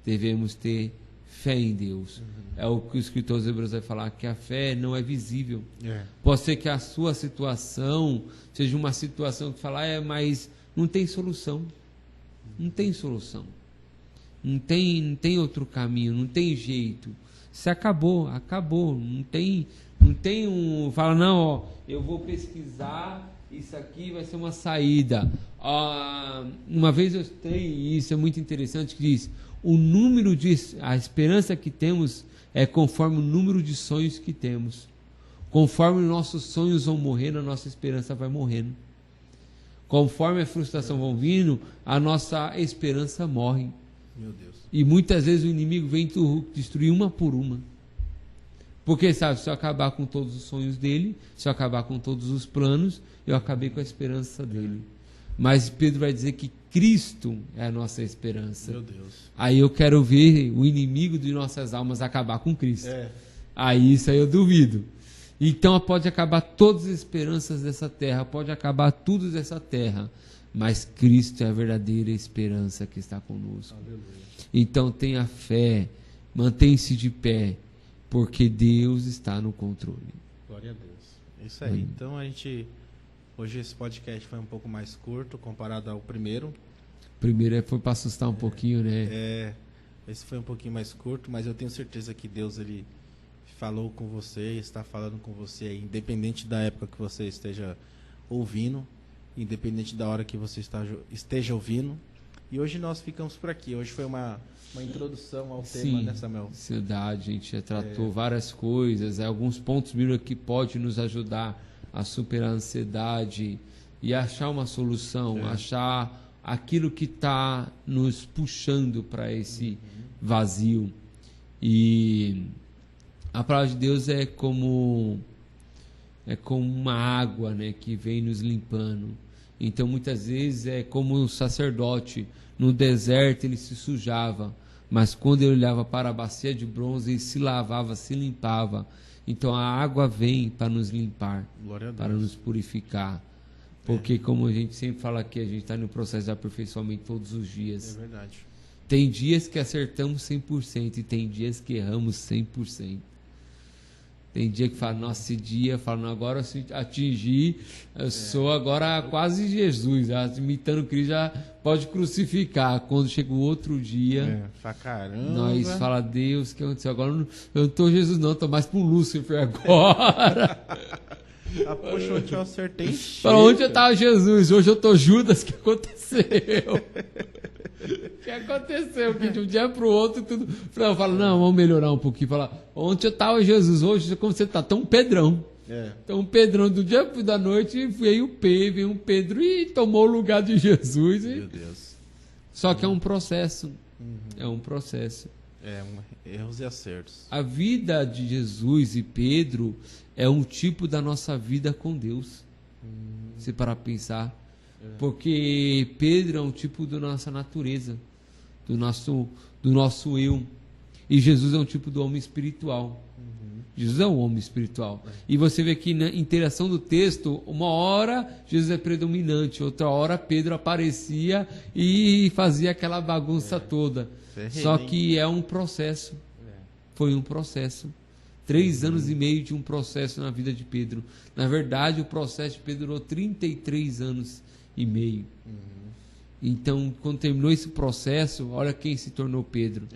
devemos ter fé em Deus. É o que o escritor aos Hebreus vai falar, que a fé não é visível. Pode ser que a sua situação seja uma situação que fala, mas não tem solução. Não tem solução. Não tem outro caminho, não tem jeito. Se acabou. Não tem fala, não, eu vou pesquisar, isso aqui vai ser uma saída. Uma vez eu tenho, e isso é muito interessante, que diz, a esperança que temos é conforme o número de sonhos que temos. Conforme nossos sonhos vão morrendo, a nossa esperança vai morrendo. Conforme a frustração vão vindo, a nossa esperança morre.
Meu Deus.
E muitas vezes o inimigo vem destruir uma por uma. Porque, se eu acabar com todos os sonhos dele, se eu acabar com todos os planos, eu acabei com a esperança dele. Mas Pedro vai dizer que Cristo é a nossa esperança.
Meu Deus.
Aí eu quero ver o inimigo de nossas almas acabar com Cristo. Aí isso aí eu duvido. Então pode acabar todas as esperanças dessa terra, pode acabar tudo dessa terra, mas Cristo é a verdadeira esperança que está conosco. Aleluia. Então tenha fé, mantenha-se de pé, porque Deus está no controle.
Glória a Deus. Isso aí. Então hoje esse podcast foi um pouco mais curto comparado ao primeiro.
O primeiro foi para assustar um pouquinho, né?
Esse foi um pouquinho mais curto, mas eu tenho certeza que Deus ele falou com você, está falando com você, independente da época que você esteja ouvindo, independente da hora que você esteja ouvindo. E hoje nós ficamos por aqui. Hoje foi uma introdução ao tema, né, Samuel?
Ansiedade, a gente já tratou várias coisas, alguns pontos bíblicos que podem nos ajudar a superar a ansiedade e achar uma solução, achar aquilo que está nos puxando para esse vazio. E a palavra de Deus é como uma água, né, que vem nos limpando. Então muitas vezes é como o sacerdote no deserto, ele se sujava, mas quando ele olhava para a bacia de bronze, ele se lavava, se limpava. Então a água vem para nos limpar, para nos purificar. Porque como a gente sempre fala aqui, a gente está no processo de aperfeiçoamento todos os dias.
É verdade.
Tem dias que acertamos 100% e tem dias que erramos 100%. Tem dia que fala, nossa, esse dia, fala, não, agora eu atingi, eu sou agora quase Jesus, imitando Cristo, já pode crucificar. Quando chega o outro dia,
caramba.
nós fala, Deus, o que aconteceu? Agora eu não estou Jesus não, estou mais para o Lúcifer agora.
Poxa, ontem eu acertei.
Fala, onde eu estava Jesus? Hoje eu estou Judas, o que aconteceu? O que aconteceu? Que de um dia para o outro tudo. Eu falo, não, vamos melhorar um pouquinho. Fala, ontem eu estava Jesus, hoje como você está? Tão um Pedrão. Então um Pedrão do dia da noite veio um Pedro e tomou o lugar de Jesus.
Meu Deus.
Só que é um processo. É um processo.
Erros e acertos.
A vida de Jesus e Pedro é um tipo da nossa vida com Deus. Se parar para pensar. Porque Pedro é um tipo da nossa natureza, do nosso eu. E Jesus é um tipo do homem espiritual. Jesus é um homem espiritual. E você vê que na interação do texto, uma hora Jesus é predominante, outra hora Pedro aparecia e fazia aquela bagunça toda. Só que é um processo. Foi um processo. 3 anos e meio de um processo na vida de Pedro. Na verdade, o processo de Pedro durou 33 anos e meio. Então, quando terminou esse processo, olha quem se tornou Pedro.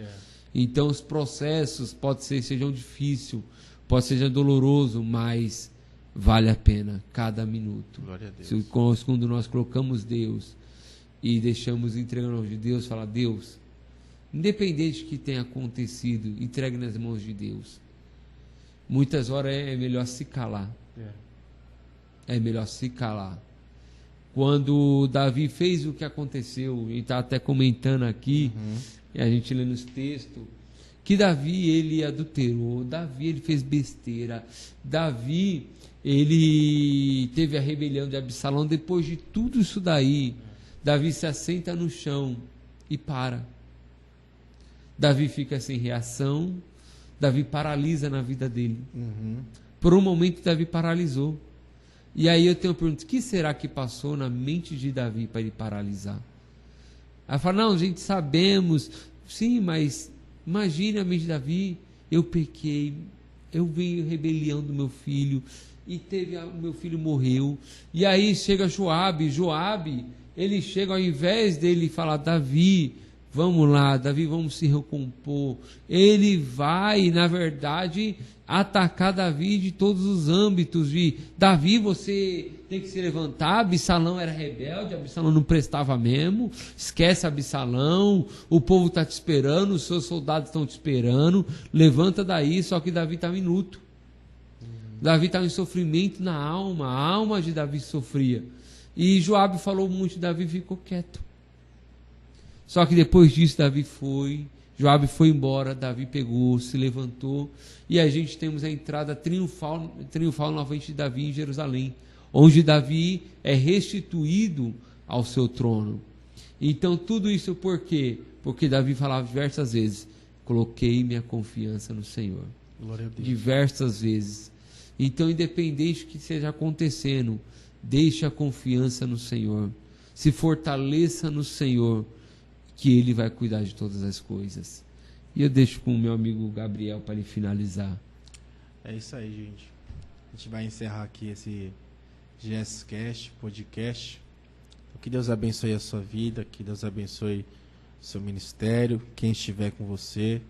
Então, os processos sejam difíceis, pode ser doloroso, mas vale a pena cada minuto.
Glória a Deus.
Quando nós colocamos Deus e deixamos entregar nas mãos de Deus, fala, Deus, independente do que tenha acontecido, entregue nas mãos de Deus. Muitas horas é melhor se calar. É melhor se calar. Quando Davi fez o que aconteceu, a gente está até comentando aqui, e a gente lê nos textos, que Davi, ele adulterou, Davi, ele fez besteira, Davi, ele teve a rebelião de Absalão. Depois de tudo isso daí, Davi se assenta no chão e para. Davi fica sem reação, Davi paralisa na vida dele. Por um momento, Davi paralisou. E aí eu tenho uma pergunta, o que será que passou na mente de Davi para ele paralisar? Aí fala, não, gente, sabemos, sim, mas imagine a mente de Davi, eu pequei, eu vi a rebelião do meu filho, e o meu filho morreu, e aí chega Joabe, ele chega, ao invés dele falar, Davi, vamos lá, Davi, vamos se recompor, ele vai, na verdade, atacar Davi de todos os âmbitos, de Davi, você tem que se levantar, Absalão era rebelde, Absalão não prestava mesmo, esquece Absalão, o povo está te esperando, os seus soldados estão te esperando, levanta daí. Só que Davi estava em luto, Davi estava em sofrimento na alma, a alma de Davi sofria, e Joabe falou muito, Davi ficou quieto. Só que depois disso Joabe foi embora, Davi pegou, se levantou, e a gente temos a entrada triunfal novamente de Davi em Jerusalém, onde Davi é restituído ao seu trono. Então tudo isso por quê? Porque Davi falava diversas vezes, coloquei minha confiança no Senhor.
Glória a Deus.
Diversas vezes. Então, independente do que esteja acontecendo, deixe a confiança no Senhor, se fortaleça no Senhor, que Ele vai cuidar de todas as coisas. E eu deixo com o meu amigo Gabriel para ele finalizar.
É isso aí, gente. A gente vai encerrar aqui esse GSCast, podcast. Que Deus abençoe a sua vida, que Deus abençoe o seu ministério, quem estiver com você.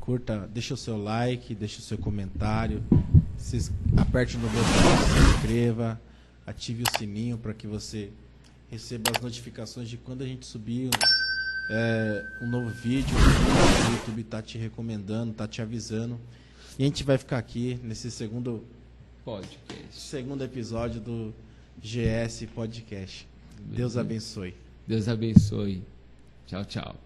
Curta, deixa o seu like, deixa o seu comentário, aperte no botão, se inscreva, ative o sininho para que você receba as notificações de quando a gente subir um novo vídeo. O YouTube está te recomendando, está te avisando. E a gente vai ficar aqui nesse segundo episódio do GS Podcast. Deus abençoe.
Deus abençoe. Tchau, tchau.